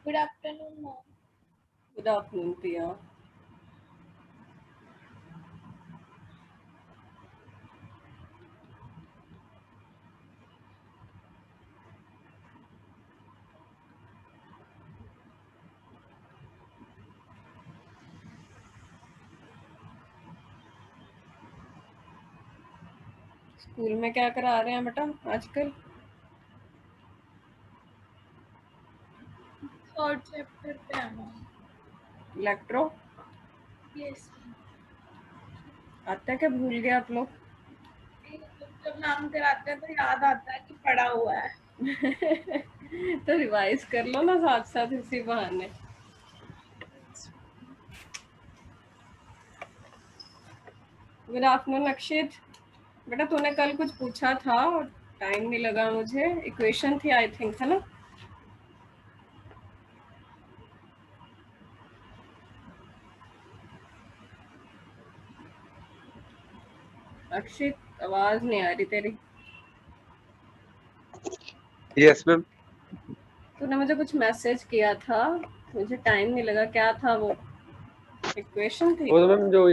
Good afternoon, ma'am. Good afternoon, Priya. School में क्या करा रहे हैं बेटा आजकल? Third chapter पे है ma'am. Electro Yes, ma'am. आता है क्या? भूल गए आप लोग? जब मैम कराते हैं तो याद आता है कि पढ़ा हुआ है. तो रिवाइज कर लो ना साथ साथ इसी बहाने. गुड आफ्टरनून अक्षित. बेटा तूने कल कुछ पूछा था और टाइम नहीं लगा मुझे. इक्वेशन थी आई थिंक, है ना? अक्षित आवाज नहीं आ रही तेरी. Yes ma'am. तूने मुझे कुछ मैसेज किया था, मुझे टाइम नहीं लगा. क्या था वो? इक्वेशन थी? वो तो मैम जो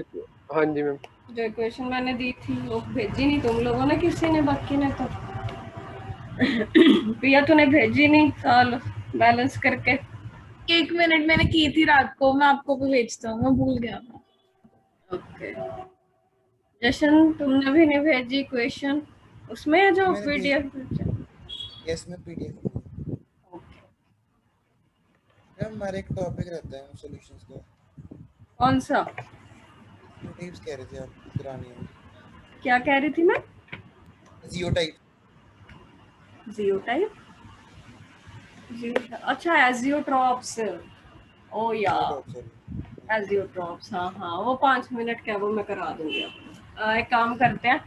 हाँ जी मैम. जो इक्वेशन मैंने दी थी वो भेजी नहीं तुम लोगों ने, किसी ने, बाकी ने तो. प्रिया तूने भेजी नहीं साल बैलेंस करके. 1 मिनट मैंने की थी रात को, मैं आपको भी भेजता हूँ, मैं भूल गया था. ओके. जशन तुमने भी नहीं भेजी इक्वेशन? उसमें है जो मैंने पीडीएफ? यस में पीडीएफ. ओके. मैम हमारे एक टॉपिक रहता है सॉल्यूशंस का. कौन सा? जियो टाइप्स कह रहे थे आप करानी है. क्या कह रही थी मैं? जियो टाइप. जियो टाइप? अच्छा, एजियोट्रॉप्स. ओ या, जियो टॉप सॉरी. एजियोट्रॉप्स. हाँ हाँ, वो 5 मिनट क्या, वो मैं करा दूंगी आपको. एक काम करते हैं,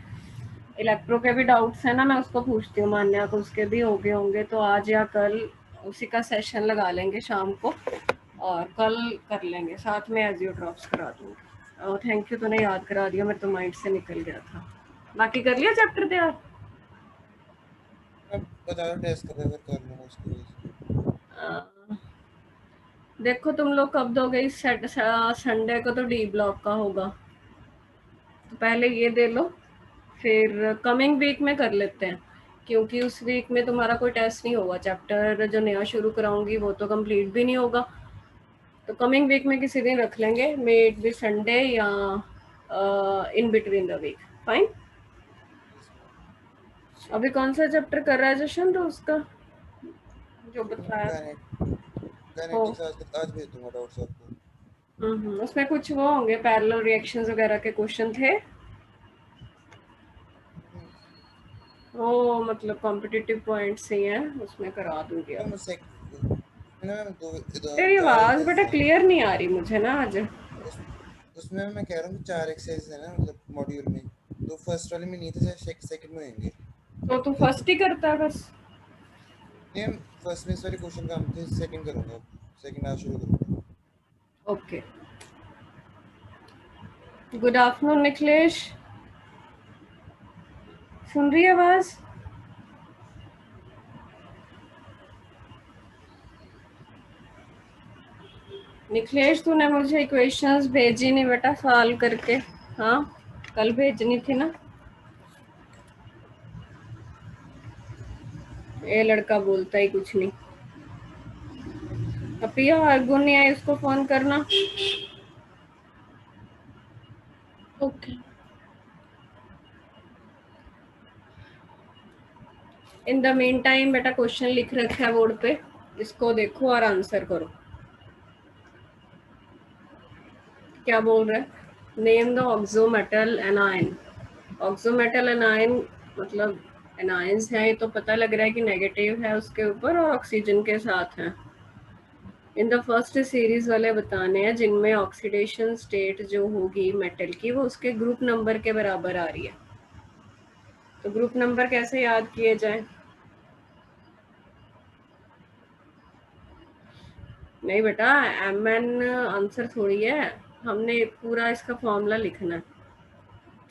इलेक्ट्रो के भी डाउट्स है ना, मैं उसको पूछती हूँ. मान्या को उसके भी हो गए होंगे, तो आज या कल उसी का सेशन लगा लेंगे शाम को, और कल कर लेंगे साथ में. एजियोट्रॉप्स करा दूंगी. थैंक यू, तूने याद करा दिया, मेरे तो माइंड से निकल गया था. बाकी कर लिया चैप्टर तैयार? मैं बता दो टेस्ट कर लूँगा उसकी वजह से. देखो तुम लोग कब दोगे? इस संडे को तो डी ब्लॉक का होगा, तो पहले ये दे लो, फिर कमिंग वीक में कर लेते हैं, क्योंकि उस वीक में तुम्हारा कोई टेस्ट नहीं होगा. चैप्टर जो नया शुरू कराऊंगी वो तो कंप्लीट भी नहीं होगा, तो कमिंग वीक में किसी दिन रख लेंगे. मे इट बी संडे या in between the week. Fine. Yes, ma'am. अभी कौन सा चैप्टर कर रहा है जशन तो उसका जो बताया हो? काइनेटिक्स आज भेज दूंगा डाउट्स आपको. उसमें कुछ वो होंगे पैरेलल रिएक्शंस वगैरह के क्वेश्चन थे. वो मतलब कॉम्पिटिटिव पॉइंट्स ही हैं, उसमें करा दूंगी अब. मैम मैम दो तेरी 4 आवाज बेटा एक्सरसाइज क्लियर नहीं आ रही मुझे ना आज. है. उसमें मैं कह रहा हूँ 4 एक्सरसाइज है ना मतलब मॉड्यूल में. तो फर्स्ट वाले में नहीं थे, सेकंड में होंगे. तो तू फर्स्ट ही करता है बस? नहीं मैम, फर्स्ट में सारे क्वेश्चन काम थे, सेकंड करूँगा. सेकंड आज शुरू करूँगा. ओके. गुड आफ्टरनून निखिलेश, सुन रही है आवाज? निखिलेश तूने मुझे इक्वेशंस भेजी नहीं बेटा सॉल्व करके. हाँ, कल भेजनी थी ना. ये लड़का बोलता ही कुछ नहीं. अपिया अर्गुन नहीं है, इसको फोन करना. Okay. In the mean time बेटा क्वेश्चन लिख रखा है बोर्ड पे, इसको देखो और आंसर करो. क्या बोल रहा है? Name the oxometal anion. Oxometal anion मतलब एनायंस है, ये तो पता लग रहा है कि नेगेटिव है उसके ऊपर और ऑक्सीजन के साथ है. इन द फर्स्ट सीरीज वाले बताने हैं जिनमें ऑक्सीडेशन स्टेट जो होगी मेटल की वो उसके ग्रुप नंबर के बराबर आ रही है. तो ग्रुप नंबर कैसे याद किए जाए? नहीं बेटा, एम एन आंसर थोड़ी है, हमने पूरा इसका फॉर्मूला लिखना है.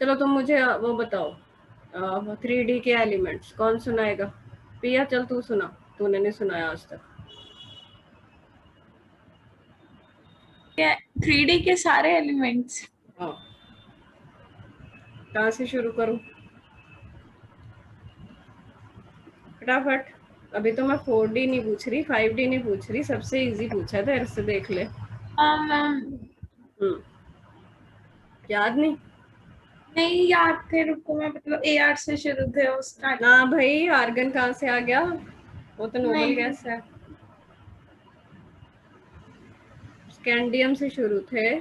चलो तुम मुझे वो बताओ, 3D के एलिमेंट्स कौन सुनाएगा? पिया चल तू सुना, तूने नहीं सुनाया आज तक. 3D के सारे एलिमेंट्स। हाँ, कहाँ से शुरू करूँ? फटाफट। अभी तो मैं 4D नहीं पूछ रही, 5D नहीं पूछ रही, सबसे इजी पूछा था, इससे देख ले। मैम याद नहीं? नहीं याद थे, रुको मैं मतलब AR से शुरू थे उसका। ना भाई, आर्गन कहाँ से आ गया? वो तो नोबल नहीं। गैस है। स्कैंडियम से शुरू थे।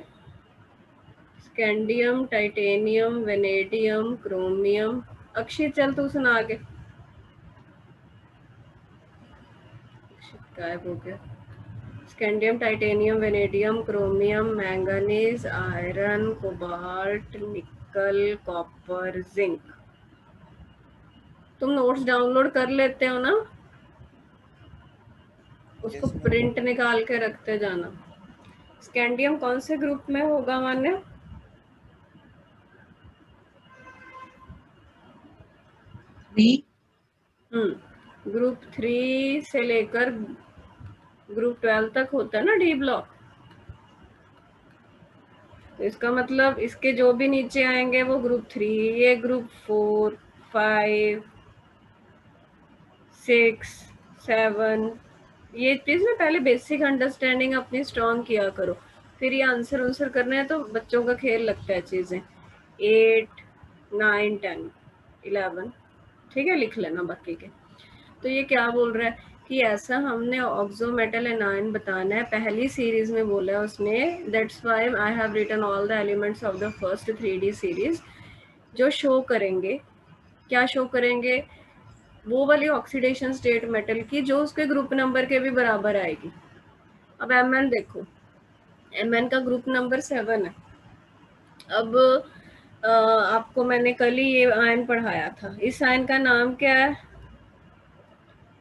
Scandium, titanium, vanadium, chromium. अक्षित चल तू सुना आगे। गायब हो गया। Scandium, titanium, vanadium, chromium, manganese, iron, cobalt, निकल, कॉपर, जिंक। तुम नोट्स डाउनलोड कर लेते हो ना? उसको Yes, ma'am. प्रिंट निकाल के रखते जाना। स्कैंडियम कौन से ग्रुप में होगा मान्य? ग्रुप 3 से लेकर ग्रुप 12 तक होता है ना डी ब्लॉक। तो इसका मतलब इसके जो भी नीचे आएंगे वो ग्रुप 3, ये ग्रुप 4, 5, 6, 7। ये चीज़ ना पहले बेसिक अंडरस्टैंडिंग अपनी स्ट्रॉन्ग किया करो, फिर ये आंसर करने हैं तो बच्चों का खेल लगता है चीज़ें। 8, 9, 10, 11, ठीक है, लिख लेना बाकी के। तो ये क्या बोल रहा है कि ऐसा हमने ऑक्सो मेटल एनायन बताना है, पहली सीरीज में बोला है उसने। That's why I have written all the elements of the first 3D series, जो शो करेंगे, क्या शो करेंगे, वो वाली ऑक्सीडेशन स्टेट मेटल की जो उसके ग्रुप नंबर के भी बराबर आएगी। अब Mn देखो, Mn का ग्रुप नंबर 7 है। अब आपको मैंने कल ही ये आयन पढ़ाया था, इस आयन का नाम क्या है?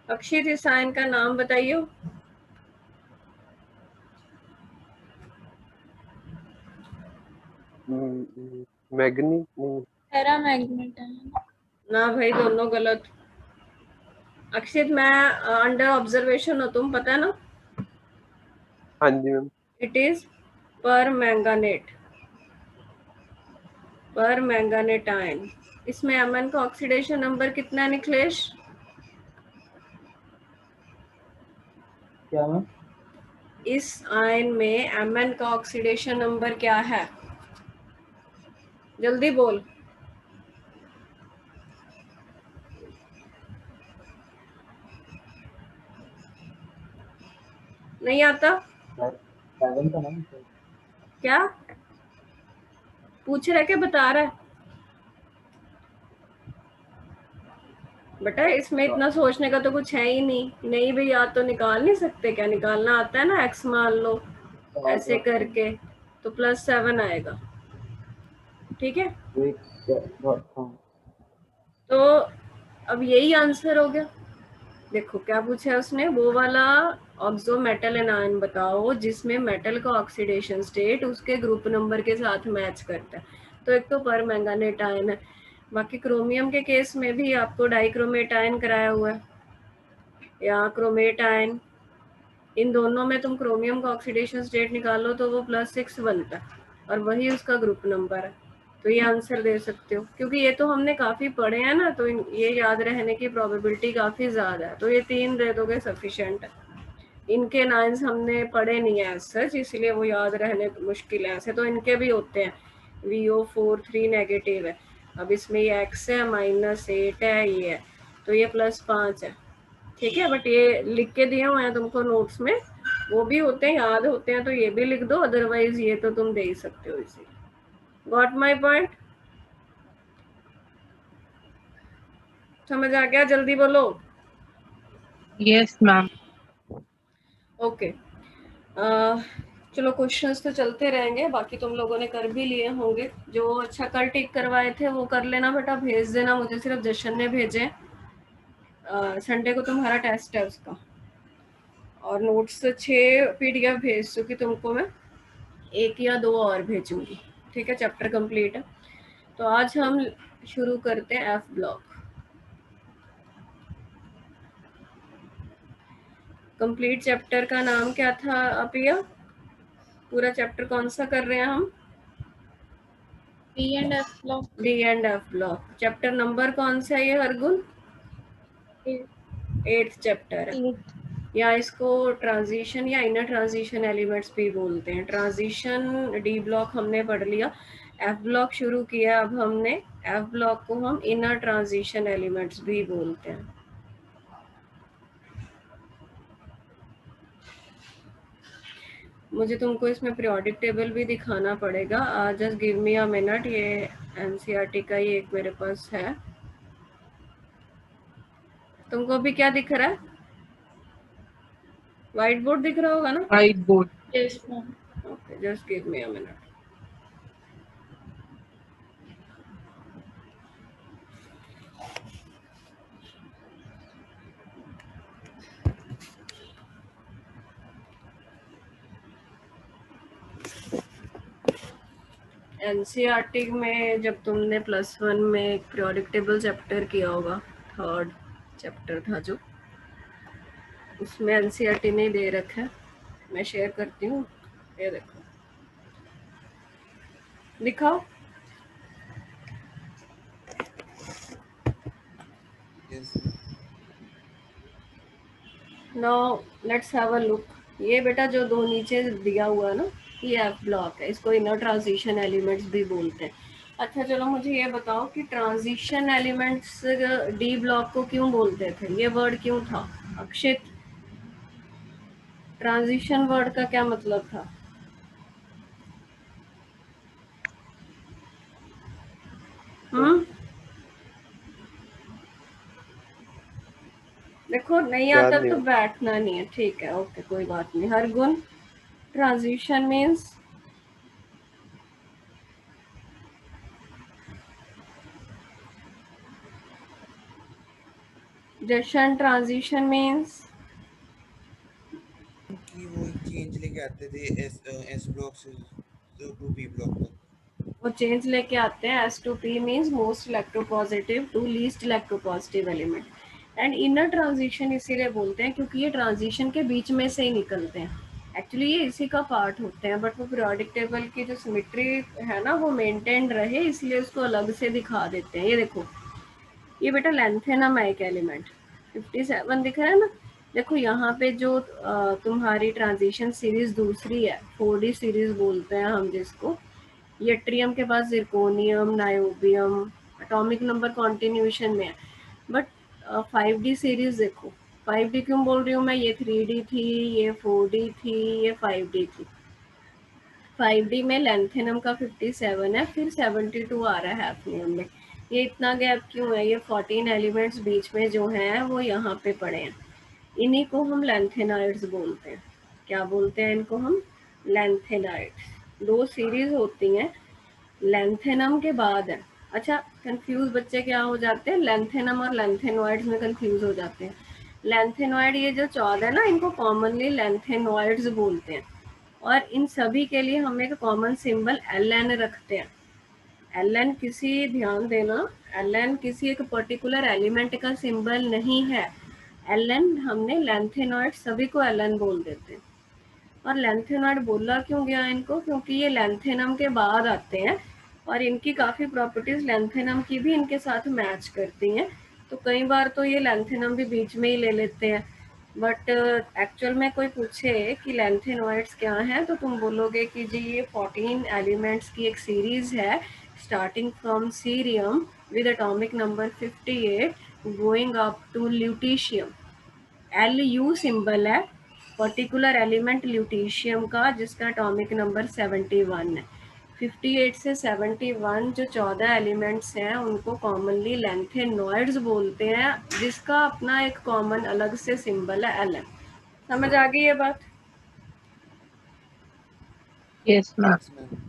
अक्षित, इस आयन का नाम बताइए। मैग्नी नहीं। पैरामैग्नेट है। ना भाई, दोनों गलत। अक्षित, मैं अंडर ऑब्जर्वेशन हो, तुम पता है ना? हाँ जी मैम। इट इज पर मैंगानेट, पर मैंगानेट आयन। इसमें Mn का ऑक्सीडेशन नंबर कितना है निखिलेश? क्या मैम? इस आयन में Mn का ऑक्सीडेशन नंबर क्या है? जल्दी बोल। नहीं आता? 7 का मैम। क्या पूछ रहा, क्या बता रहा है बेटा? इसमें इतना सोचने का तो कुछ है ही नहीं। नहीं भाई, याद तो निकाल नहीं सकते क्या? निकालना आता है ना, x मान लो ऐसे करके, तो +7 आएगा, ठीक है। तो अब यही आंसर हो गया। देखो क्या पूछा है उसने, वो वाला ऑक्सो मेटल एनायन बताओ जिसमें मेटल का ऑक्सीडेशन स्टेट उसके ग्रुप नंबर के साथ मैच करता है। तो एक तो पर मैंगानेट आयन है, बाकी क्रोमियम के केस में भी आपको डाइक्रोमेट आयन कराया हुआ है या क्रोमेट आयन। इन दोनों में तुम क्रोमियम का ऑक्सीडेशन स्टेट निकालो तो वो +6 बनता है और वही उसका ग्रुप नंबर है। तो ये आंसर दे सकते हो, क्योंकि ये तो हमने काफ़ी पढ़े हैं ना, तो ये याद रहने की प्रोबेबिलिटी काफ़ी ज़्यादा है। तो ये 3 दे दोगे सफिशेंट है। इनके नाइन्स हमने पढ़े नहीं है सच, इसलिए वो याद रहने मुश्किल है। ऐसे तो इनके भी होते हैं, VO4 3 नेगेटिव है। अब इसमें ये X है, -8 है, ये है, तो ये +5 है, ठीक है। बट ये लिख के दिए हुए हैं तुमको नोट्स में, वो भी होते हैं, याद होते हैं, तो ये भी लिख दो, अदरवाइज ये तो तुम दे ही सकते हो इसी। Got my point? समझ आ गया? जल्दी बोलो। Yes ma'am. ओके, चलो क्वेश्चंस तो चलते रहेंगे, बाकी तुम लोगों ने कर भी लिए होंगे। जो अच्छा कल टिक करवाए थे वो कर लेना बेटा, भेज देना मुझे, सिर्फ जशन ने भेजे। संडे को तुम्हारा टेस्ट है उसका, और नोट्स 6 PDF भेज चुकी तुमको मैं, 1 या 2 और भेजूंगी, ठीक है। चैप्टर कंप्लीट है। तो आज हम शुरू करते हैं F ब्लॉक। कंप्लीट चैप्टर का नाम क्या था अपिया? पूरा चैप्टर कौन सा कर रहे हैं हम? D and F block. D and F block. Chapter number कौन सा है ये हरगुन? 8th चैप्टर है। या इसको ट्रांजिशन या इनर ट्रांजिशन एलिमेंट्स भी बोलते हैं। ट्रांजिशन डी ब्लॉक हमने पढ़ लिया, एफ ब्लॉक शुरू किया अब हमने। एफ ब्लॉक को हम इनर ट्रांजिशन एलिमेंट्स भी बोलते हैं। मुझे तुमको इसमें पीरियोडिक टेबल भी दिखाना पड़ेगा। Just give me a minute. ये एनसीईआरटी का ही एक मेरे पास है। तुमको अभी क्या दिख रहा है? व्हाइट बोर्ड दिख रहा होगा ना? Whiteboard. Yes ma'am. Okay, just give me a minute. NCERT में जब तुमने +1 में एक पीरियोडिक टेबल चैप्टर किया होगा, 3rd चैप्टर था जो, उसमें एनसीईआरटी ने दे रखा है। मैं शेयर करती हूँ, ये देखो, दिखाओ। Yes. Now let's have a look. ये बेटा जो दो नीचे दिया हुआ है ना, ये एफ ब्लॉक है। इसको इनर ट्रांजिशन एलिमेंट्स भी बोलते हैं। अच्छा चलो मुझे ये बताओ कि ट्रांजिशन एलिमेंट्स डी ब्लॉक को क्यों बोलते थे? ये वर्ड क्यों था? अक्षित, ट्रांजिशन वर्ड का क्या मतलब था? देखो नहीं याद आता नहीं तो है। बैठना नहीं है, ठीक है, ओके, कोई बात नहीं। हर गुण, ट्रांजिशन मीन्स जशन, ट्रांजिशन मीन्स कि वो एक चेंज लेके आते थे एस ब्लॉक से टू पी ब्लॉक तक। वो चेंज लेके आते हैं। S to P means most electropositive to least electropositive element. And inner transition इसीलिए बोलते हैं क्योंकि ये ट्रांजिशन के बीच में से ही निकलते हैं। एक्चुअली ये इसी का पार्ट होते हैं, बट वो पीरियोडिक टेबल की जो सिमेट्री है ना वो मेंटेन रहे इसलिए उसको अलग से दिखा देते हैं। ये देखो, ये बेटा लेंथेनम है एक एलिमेंट, 57 दिख रहा है ना। देखो यहाँ पे जो तुम्हारी ट्रांजिशन सीरीज दूसरी है, 4D सीरीज बोलते हैं हम जिसको, यट्रियम के पास zirconium, niobium, atomic number continuation में है। बट 5D सीरीज देखो, 5D क्यों बोल रही हूँ मैं? ये 3D थी, ये 4D थी, ये 5D थी। 5D में लेंथेनम का 57 है, फिर 72 आ रहा है हैफनियम में। ये इतना गैप क्यों है? ये 14 एलिमेंट्स बीच में जो हैं वो यहाँ पे पड़े हैं। इन्हीं को हम लेंथेनाइड्स बोलते हैं। क्या बोलते हैं इनको हम? लेंथेनाइड्स। 2 सीरीज होती हैं, लेंथेनम के बाद है। अच्छा, कंफ्यूज बच्चे क्या हो जाते हैं? लेंथेनम और लेंथेनॉइड्स में कंफ्यूज हो जाते हैं। लेंथेनॉइड ये जो 14 है ना, इनको कॉमनली लेंथेनॉइड्स बोलते हैं। और इन सभी के लिए हम एक कॉमन सिंबल Ln रखते हैं। Ln किसी, ध्यान देना, Ln किसी एक पर्टिकुलर एलिमेंट का सिंबल नहीं है। Ln हमने लेंथेनॉइड सभी को Ln बोल देते हैं। और लेंथेनॉइड बोला क्यों गया इनको? क्योंकि ये लेंथेनम के बाद आते हैं और इनकी काफ़ी प्रॉपर्टीज लेंथेनम की भी इनके साथ मैच करती हैं। तो कई बार तो ये लेंथेनम भी बीच में ही ले लेते हैं। बट एक्चुअल में कोई पूछे कि लेंथेनॉइड्स क्या हैं तो तुम बोलोगे कि जी ये 14 एलिमेंट्स की एक सीरीज है, starting from cerium with atomic number 58 going up to lutetium. Lu symbol है पर्टिकुलर एलिमेंट ल्यूटीशियम का जिसका एटॉमिक नंबर 71 है। 58 से 71 जो 14 एलिमेंट्स हैं उनको कॉमनली लेंथेनॉइड्स बोलते हैं, जिसका अपना एक कॉमन अलग से सिंबल है Ln। समझ आ गई ये बात? Yes, ma'am. Yes, ma'am.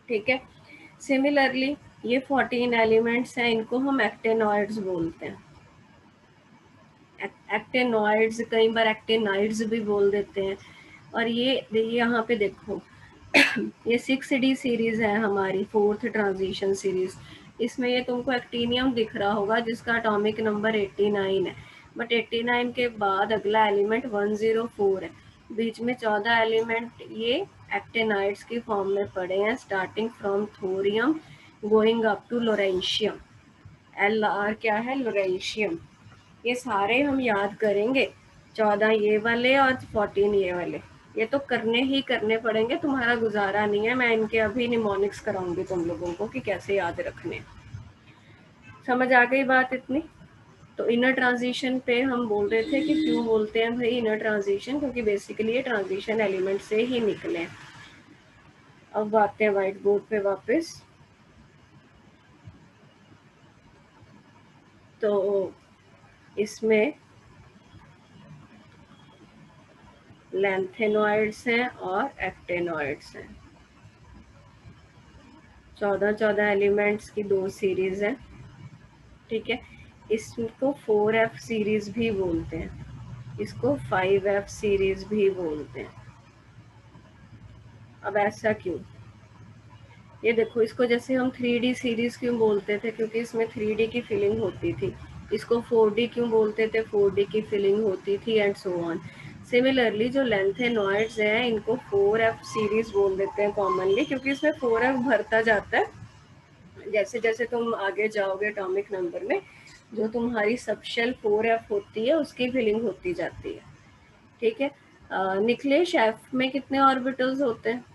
ठीक है। सिमिलरली ये 14 एलिमेंट्स हैं, इनको हम एक्टेनॉइड्स बोलते हैं। एक्टेनॉइड्स, कई बार एक्टेनाइड्स भी बोल देते हैं। और ये यहाँ पे देखो ये 6D सीरीज है हमारी, 4th ट्रांजिशन सीरीज। इसमें ये तुमको एक्टीनियम दिख रहा होगा जिसका एटॉमिक नंबर 89 है। बट 89 के बाद अगला एलिमेंट 104 है। बीच में 14 एलिमेंट ये एक्टिनाइड्स की फॉर्म में पड़े हैं, starting from thorium going up to lawrencium. LR क्या है? लोरेंशियम। ये सारे हम याद करेंगे, 14 ये वाले और 14 ये वाले। ये तो करने ही करने पड़ेंगे, तुम्हारा गुजारा नहीं है। मैं इनके अभी निमोनिक्स कराऊंगी तुम लोगों को कि कैसे याद रखने। समझ आ गई बात इतनी? तो इनर ट्रांजिशन पे हम बोल रहे थे कि क्यों बोलते हैं भाई इनर ट्रांजिशन, क्योंकि बेसिकली ये ट्रांजिशन एलिमेंट से ही निकले। अब आते हैं व्हाइट बोर्ड पे वापस। तो इसमें लैंथेनॉइड्स हैं और एक्टेनॉइड्स हैं। 14 एलिमेंट्स की 2 सीरीज है, ठीक है। इसको 4F सीरीज भी बोलते हैं, इसको 5F सीरीज भी बोलते हैं। अब ऐसा क्यों? ये देखो, इसको जैसे हम 3D सीरीज क्यों बोलते थे? क्योंकि इसमें 3D की फीलिंग होती थी। इसको 4D क्यों बोलते थे? 4D की फीलिंग होती थी, एंड सो ऑन। सिमिलरली जो लैंथेनॉइड्स हैं इनको 4F सीरीज बोल देते हैं कॉमनली, क्योंकि इसमें 4F भरता जाता है। जैसे जैसे तुम आगे जाओगे एटॉमिक नंबर में, जो तुम्हारी सबशेल 4F होती है उसकी फीलिंग होती जाती है, ठीक है। निकलेश, F में कितने ऑर्बिटल्स होते हैं?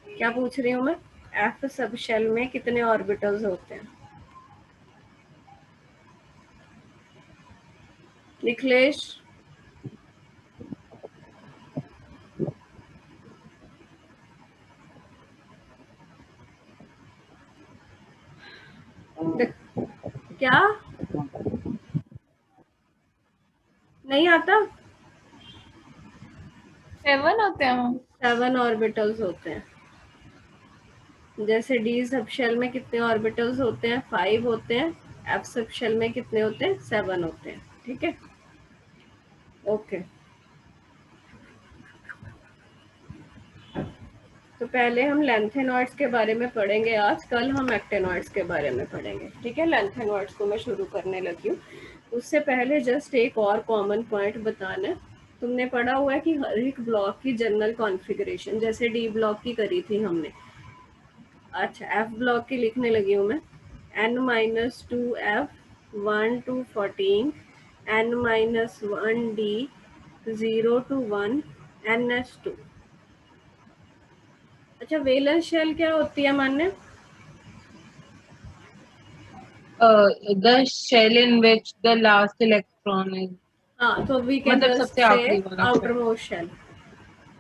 क्या पूछ रही हूँ मैं? F सबशेल में कितने ऑर्बिटल्स होते हैं? निकलेश, क्या नहीं आता? 7 होते हैं मैम। 7 ऑर्बिटल्स होते हैं। जैसे D सबशेल में कितने ऑर्बिटल्स होते हैं? 5 होते हैं। F सबशेल में कितने होते हैं? 7 होते हैं, ठीक है। ओके, तो पहले हम लैंथेनॉइड्स के बारे में पढ़ेंगे आज, कल हम एक्टेनॉइड्स के बारे में पढ़ेंगे, ठीक है। लैंथेनॉइड्स को मैं शुरू करने लगी हूँ। उससे पहले जस्ट एक और कॉमन पॉइंट बताना है। तुमने पढ़ा हुआ है कि हर एक ब्लॉक की जनरल कॉन्फ़िगरेशन, जैसे D ब्लॉक की करी थी हमने। अच्छा, F ब्लॉक की लिखने लगी हूँ मैं। n-2F 1 to 14, n-1D 0 to 1, ns2। अच्छा, वेलेंस शेल क्या होती है मान्य? The shell in which the last electron is. हाँ, तो वी कैन मतलब जस्ट सबसे से आखिरी वाला outer most shell.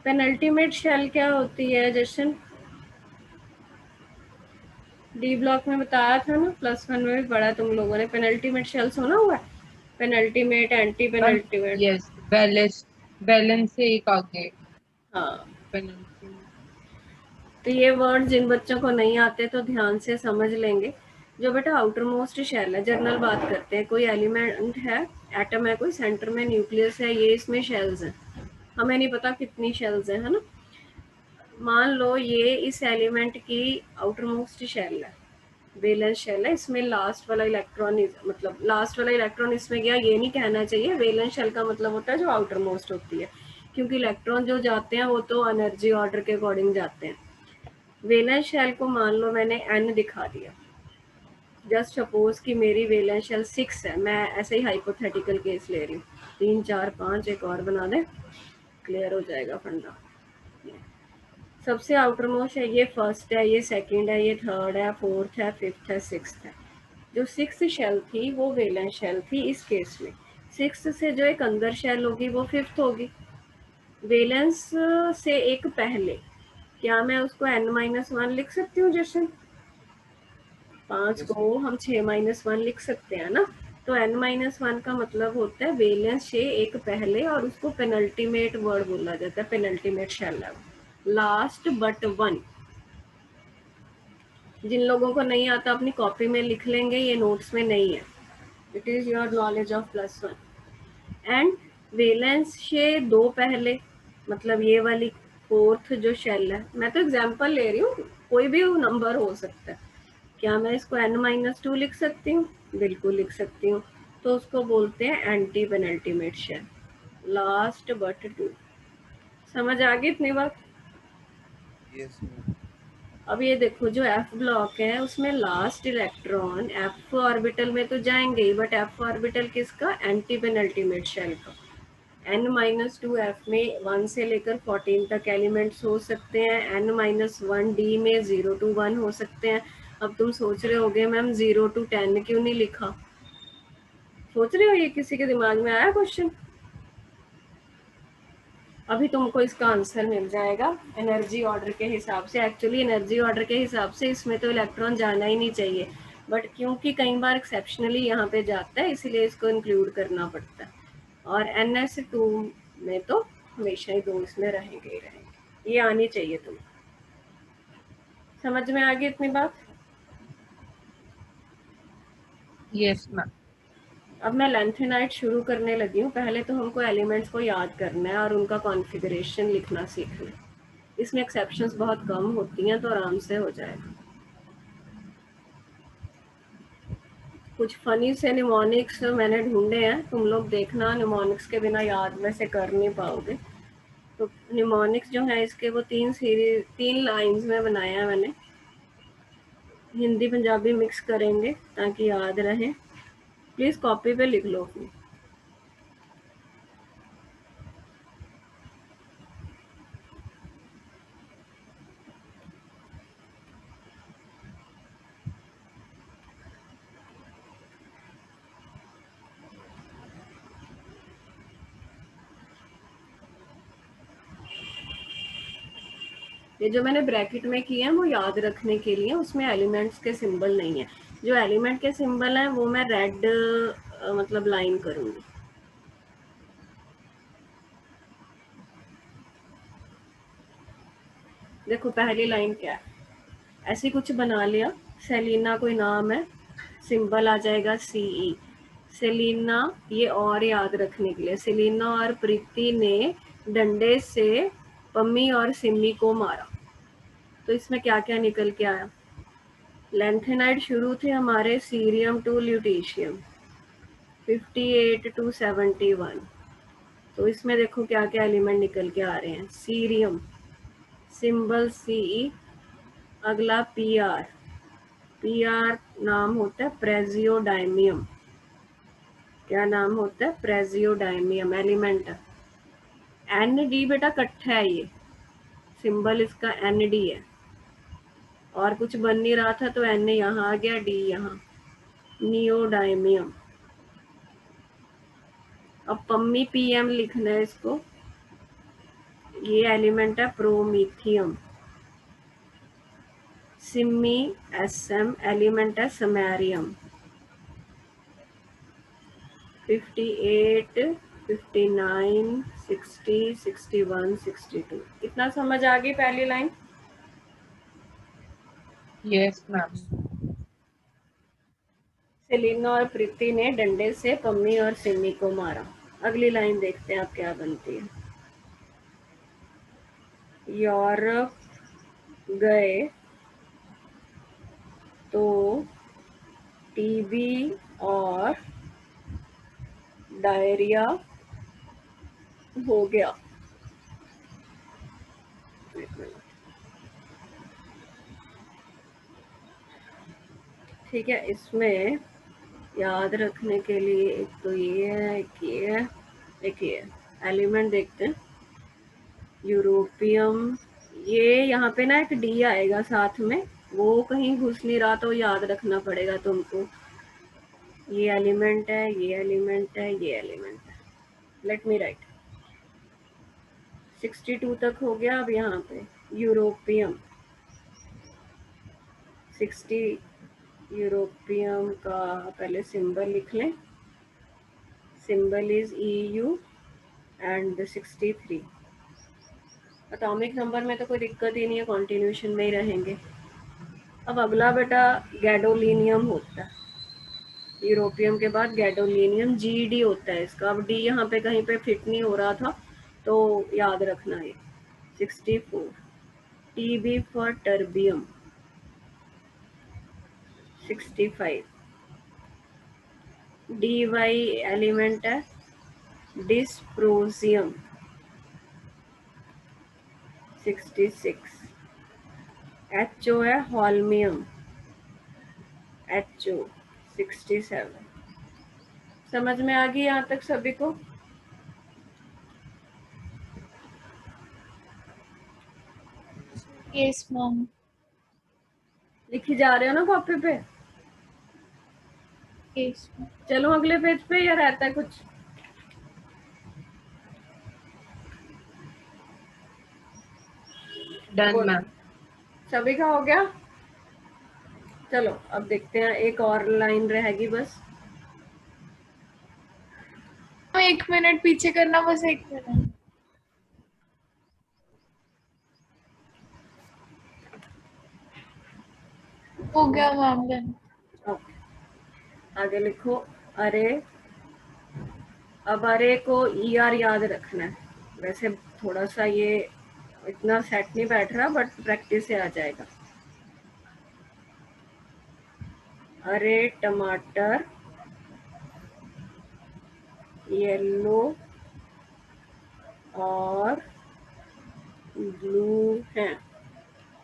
Penultimate shell क्या होती है जशन? डी ब्लॉक में बताया था ना, +1 में भी पढ़ा तुम लोगों ने। पेनल्टीमेट शेल सुना हुआ है? Penultimate, anti penultimate. Yes, balance से एक आगे हाँ, पेनल्टी। तो ये वर्ड जिन बच्चों को नहीं आते तो ध्यान से समझ लेंगे। जो बेटा आउटर मोस्ट शेल है, जर्नल बात करते हैं, कोई एलिमेंट है, एटम है कोई, सेंटर में न्यूक्लियस है, ये इसमें शेल्स हैं। हमें नहीं पता कितनी शेल्स हैं, है ना। मान लो ये इस एलिमेंट की आउटर मोस्ट शेल है, वैलेंस शेल है। इसमें लास्ट वाला इलेक्ट्रॉन, मतलब लास्ट वाला इलेक्ट्रॉन इसमें गया, ये नहीं कहना चाहिए। वैलेंस शेल का मतलब होता है जो आउटर मोस्ट होती है, क्योंकि इलेक्ट्रॉन जो जाते हैं वो तो एनर्जी ऑर्डर के अकॉर्डिंग जाते हैं। वैलेंस शेल को मान लो मैंने n दिखा दिया। जस्ट सपोज कि मेरी वैलेंस शेल 6 है, मैं ऐसे ही हाइपोथेटिकल केस ले रही हूँ। 3 4 5 एक और बना दे, क्लियर हो जाएगा फंडा। सबसे आउटर मोस्ट है, ये फर्स्ट है, ये सेकंड है, ये थर्ड है, फोर्थ है, फिफ्थ है, सिक्स्थ है। जो 6th शेल थी वो वैलेंस शेल थी इस केस में। 6th से जो एक अंदर शेल होगी वो 5th होगी। वैलेंस से एक पहले क्या मैं उसको n-1 लिख सकती हूँ जशन? 5 Yes, को हम 6-1 लिख सकते हैं ना। तो n-1 का मतलब होता है वैलेंस से एक पहले, और उसको पेनल्टीमेट वर्ड बोला जाता है, पेनल्टीमेट शेल है, लास्ट बट वन। जिन लोगों को नहीं आता अपनी कॉपी में लिख लेंगे, ये नोट्स में नहीं है। It is your knowledge of +1। And valence से 2 पहले, मतलब ये वाली 4th जो शेल है, मैं तो एग्जांपल ले रही हूँ, कोई भी नंबर हो सकता है। क्या मैं इसको n-2 लिख सकती हूँ? बिल्कुल लिख सकती हूँ। तो उसको बोलते हैं anti penultimate shell, last but 2। समझ आ गई इतनी बात? Yes ma'am. अब ये देखो जो एफ ब्लॉक है उसमें लास्ट इलेक्ट्रॉन एफ ऑर्बिटल में तो जाएंगे ही, बट एफ ऑर्बिटल किसका? एंटी पेनल्टीमेट शेल का। n-2 में 1 से लेकर 14 तक एलिमेंट्स हो सकते हैं, n-1 डी में 0 to 1 हो सकते हैं। अब तुम सोच रहे होगे मैम 0 to 10 क्यों नहीं लिखा? सोच रहे हो ये किसी के दिमाग में आया क्वेश्चन? अभी तुमको इसका आंसर मिल जाएगा एनर्जी ऑर्डर के हिसाब से। एक्चुअली एनर्जी ऑर्डर के हिसाब से इसमें तो इलेक्ट्रॉन जाना ही नहीं चाहिए, बट क्योंकि कई बार एक्सेप्शनली यहाँ पे जाता है इसीलिए इसको इंक्लूड करना पड़ता है। और NS2 में तो हमेशा ही 2 इसमें रहेंगे ही रहेंगे। ये आनी चाहिए तुम। समझ में आ गई इतनी बात? Yes, ma'am. अब मैं लेंथेनाइट शुरू करने लगी हूँ। पहले तो हमको एलिमेंट्स को याद करना है और उनका कॉन्फ़िगरेशन लिखना सीखना है। इसमें एक्सेप्शंस बहुत कम होती हैं तो आराम से हो जाएगा। कुछ फनी से निमोनिक्स मैंने ढूंढे हैं, तुम लोग देखना, निमोनिक्स के बिना याद में से कर नहीं पाओगे। तो निमोनिक्स जो है इसके वो 3 लाइंस में बनाया है मैंने। हिंदी पंजाबी मिक्स करेंगे ताकि याद रहे। प्लीज़ कॉपी पे लिख लो अपनी। ये जो मैंने ब्रैकेट में किए हैं वो याद रखने के लिए, उसमें एलिमेंट्स के सिंबल नहीं है। जो एलिमेंट के सिंबल हैं वो मैं रेड मतलब लाइन करूँगी। देखो पहली लाइन क्या है, ऐसी कुछ बना लिया। सेलिना कोई नाम है, सिंबल आ जाएगा CE। सेलिना, ये और याद रखने के लिए, सेलिना और प्रीति ने डंडे से पम्मी और सिमी को मारा। तो इसमें क्या क्या निकल के आया? लेंथेनाइड शुरू थे हमारे सीरियम टू ल्यूटीशियम 58 to 71। तो इसमें देखो क्या क्या एलिमेंट निकल के आ रहे हैं। सीरियम सिंबल CE, अगला PR नाम होता है प्रेजियोडाइमियम। क्या नाम होता है? प्रेजियोडाइमियम एलिमेंट है। ND बेटा कट्ठा है, ये सिंबल इसका ND है। और कुछ बन नहीं रहा था तो N यहाँ आ गया, D यहाँ, नियोडाइमियम। अब पम्मी PM लिखना है इसको। ये एलिमेंट है प्रोमीथियम। सिमी SM एलिमेंट है समैरियम। 58, 59, 60, 61, 62। इतना समझ आ गई पहली लाइन? Yes, ma'am. सेलिना और प्रीति ने डंडे से पम्मी और सिमी को मारा। अगली लाइन देखते हैं आप क्या बनती है। यूरोप गए तो TB और डायरिया हो गया। ठीक है, इसमें याद रखने के लिए एक तो ये है, एक ये है, एक ये है। एलिमेंट देखते हैं। यूरोपियम, ये यहाँ पे ना एक D आएगा साथ में, वो कहीं घुस नहीं रहा तो याद रखना पड़ेगा तुमको। ये एलिमेंट है, ये एलिमेंट है, ये एलिमेंट है। Let me right. 62 तक हो गया। अब यहाँ पे यूरोपियम 60, यूरोपियम का पहले सिंबल लिख लें। Symbol is EU and 63। Atomic number में तो कोई दिक्कत ही नहीं है, कॉन्टिन्यूशन में ही रहेंगे। अब अगला बेटा गैडोलिनियम होता है। यूरोपियम के बाद गैडोलिनियम GD होता है इसका। अब D यहाँ पे कहीं पे फिट नहीं हो रहा था तो याद रखना है। 64। TB for terbium 65। DY element है डिस्प्रोजियम 66। HO है हॉल्मियम, HO 67। समझ में आ गई यहाँ तक सभी को? Yes, ma'am. लिखी जा रहे हो ना कॉपी पे? Yes, ma'am. चलो अगले पेज पे, या रहता है कुछ? Done, ma'am. सभी का हो गया? चलो अब देखते हैं, एक और लाइन रहेगी बस। 1 मिनट पीछे करना, बस 1 मिनट। हो गया मैम। डन। ओके, आगे लिखो अरे। अब अरे को ER याद रखना है। वैसे थोड़ा सा ये इतना सेट नहीं बैठ रहा, बट प्रैक्टिस से आ जाएगा। अरे टमाटर येलो और ब्लू है।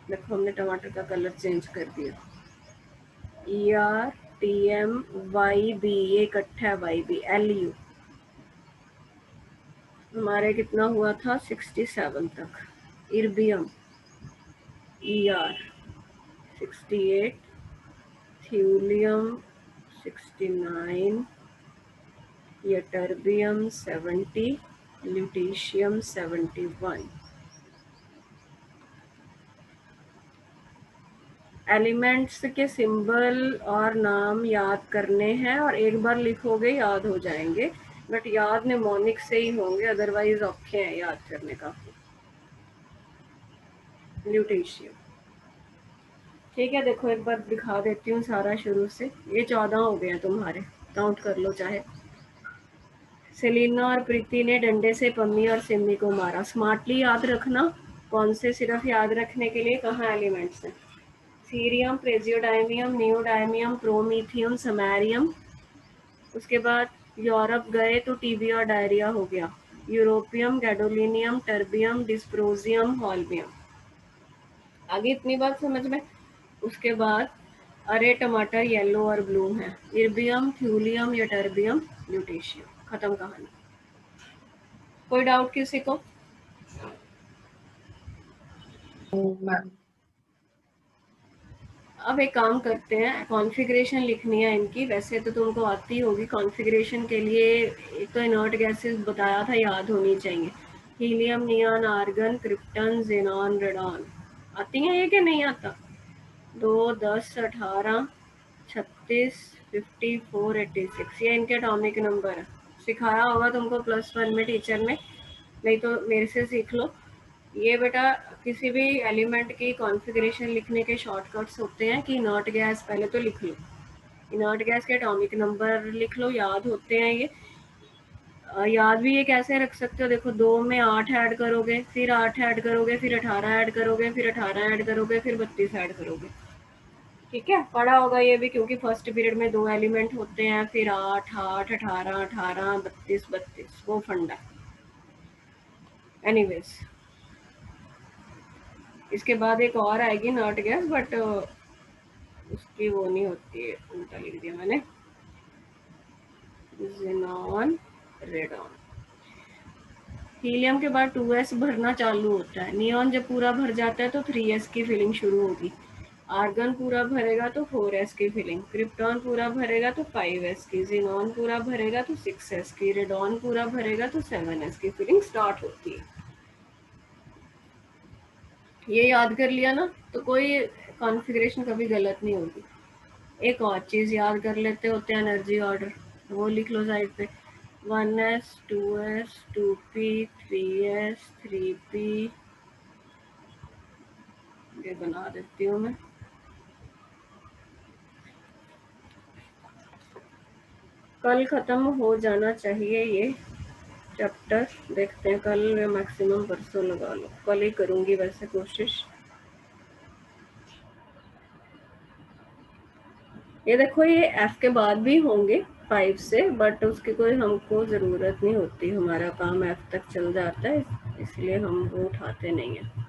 देखो हमने टमाटर का कलर चेंज कर दिया। ERTMYB, ये इकट्ठा है YB LU। हमारे कितना हुआ था? 67 तक। इर्बियम ER 68, थ्यूलियम 69, यटर्बियम 70, ल्यूटीशियम 71। एलिमेंट्स के सिंबल और नाम याद करने हैं, और एक बार लिखोगे याद हो जाएंगे, बट याद निमोनिक से ही होंगे, अदरवाइज औखे हैं याद करने का। ल्यूटीशियम, ठीक है। देखो एक बार दिखा देती हूँ सारा शुरू से। ये 14 हो गए हैं तुम्हारे, काउंट कर लो चाहे। सेलिना और प्रीति ने डंडे से पम्मी और सिमी को मारा। स्मार्टली याद रखना। कौन से? सिर्फ याद रखने के लिए कहाँ एलिमेंट्स हैं? Cerium, praseodymium, neodymium, promethium, samarium. उसके बाद यूरोप गए तो टीबी और डायरिया हो गया। Europium, gadolinium, terbium, dysprosium, holmium. आगे इतनी बात समझ में? उसके बाद अरे टमाटर येलो और ब्लू है। इर्बियम, थ्यूलियम, यटर्बियम, ल्यूटीशियम। खत्म कहानी। कोई डाउट किसी को? Ma'am. अब एक काम करते हैं, कॉन्फ़िगरेशन लिखनी है इनकी। वैसे तो तुमको आती होगी। कॉन्फ़िगरेशन के लिए एक तो इनर्ट गैसेस बताया था, याद होनी चाहिए। Helium, neon, argon, krypton, xenon, radon. आती हैं ये कि नहीं आता? 2, 10, 18, 36, 54, 86, ये इनके एटॉमिक नंबर है। सिखाया होगा तुमको +1 में टीचर ने, नहीं तो मेरे से सीख लो। ये बेटा किसी भी एलिमेंट की कॉन्फ़िगरेशन लिखने के शॉर्टकट्स होते हैं कि इनर्ट गैस पहले तो लिख लो, इनर्ट गैस के एटॉमिक नंबर लिख लो, याद होते हैं ये। याद भी ये कैसे रख सकते हो? देखो 2 में 8 ऐड करोगे, फिर 8 ऐड करोगे, फिर 18 ऐड करोगे, फिर 18 ऐड करोगे, फिर 32 ऐड करोगे। ठीक है, पढ़ा होगा ये भी, क्योंकि फर्स्ट पीरियड में 2 एलिमेंट होते हैं, फिर 8, 8, 18, 18, 32, 32, वो फंडा। एनीवेज, इसके बाद एक और आएगी नॉट गैस, बट उसकी वो नहीं होती है, उल्टा लिख दिया मैंने। Xenon, radon. हीलियम के बाद 2s भरना चालू होता है। नियॉन जब पूरा भर जाता है तो 3s की फिलिंग शुरू होगी। आर्गन पूरा भरेगा तो 4s की फिलिंग। क्रिप्टॉन पूरा भरेगा तो 5s की। ज़ेनॉन पूरा भरेगा तो 6s की। रेडॉन पूरा भरेगा तो 7s की फिलिंग स्टार्ट होती है। ये याद कर लिया ना, तो कोई कॉन्फ़िगरेशन कभी गलत नहीं होगी। एक और चीज़ याद कर लेते होते हैं, एनर्जी ऑर्डर, वो लिख लो साइड पे। 1s, 2s, 2p, 3s, 3p, ये बना देती हूँ मैं। कल ख़त्म हो जाना चाहिए ये चैप्टर। देखते हैं कल या मैक्सिमम परसों लगा लो। कल ही करूँगी वैसे कोशिश। ये देखो ये F के बाद भी होंगे 5 से, बट उसकी कोई हमको ज़रूरत नहीं होती। हमारा काम F तक चल जाता है, इसलिए हम वो उठाते नहीं हैं।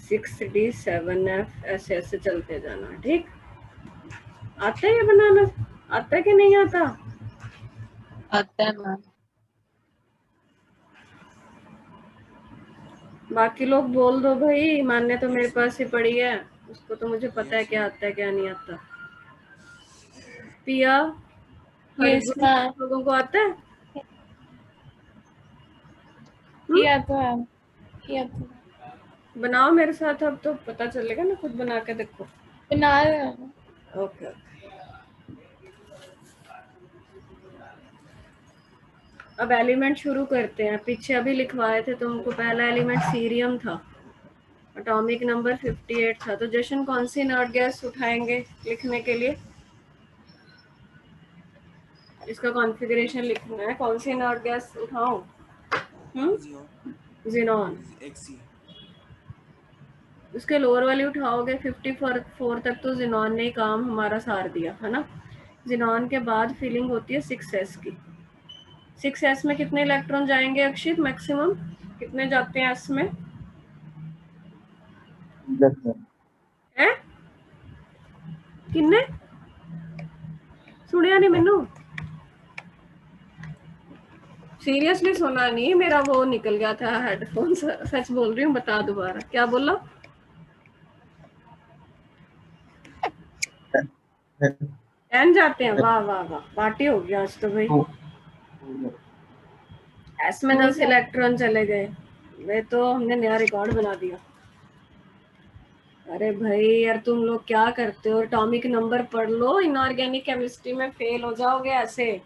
6D7F ऐसे ऐसे चलते जाना, ठीक। आता है ये बनाना? आता है कि नहीं आता? आता है मैम। बाकी लोग बोल दो भाई, मान्य तो मेरे पास ही पड़ी है, उसको तो मुझे पता है क्या आता है क्या नहीं आता। पिया, यस हरगुन, मैम। लोगों को आता है? किया तो है, किया तो है। बनाओ मेरे साथ, अब तो पता चलेगा ना, खुद बना के देखो। बना रहे हैं। ओके। अब एलिमेंट शुरू करते हैं। पीछे अभी लिखवाए थे तुमको, पहला एलिमेंट सीरियम था, एटॉमिक नंबर 58 था। तो जशन कौन सी इनर्ट गैस उठाएंगे लिखने के लिए? इसका कॉन्फ़िगरेशन लिखना है, कौन सी इनर्ट गैस उठाऊं? ज़ीनॉन। उसके लोअर वाली उठाओगे 54 तक, तो ज़ीनॉन ने काम हमारा सार दिया है ना। ज़ीनॉन के बाद फीलिंग होती है 6s की। 6s में कितने इलेक्ट्रॉन जाएंगे अक्षित मैक्सिमम? कितने जाते हैं s में? हैं? किन्ने? सुनिया नहीं मैनू, सीरियसली सुना नहीं, मेरा वो निकल गया था हेडफोन। सच बोल रही हूँ, बता दोबारा क्या बोला? 10 जाते हैं? वाह वाह वाह, पार्टी हो गया आज तो भाई। एस में 10 इलेक्ट्रॉन चले गए, वे तो हमने नया रिकॉर्ड बना दिया। अरे भाई यार, तुम लोग क्या करते हो? एटॉमिक नंबर पढ़ लो, इनऑर्गेनिक केमिस्ट्री में फेल हो जाओगे ऐसे।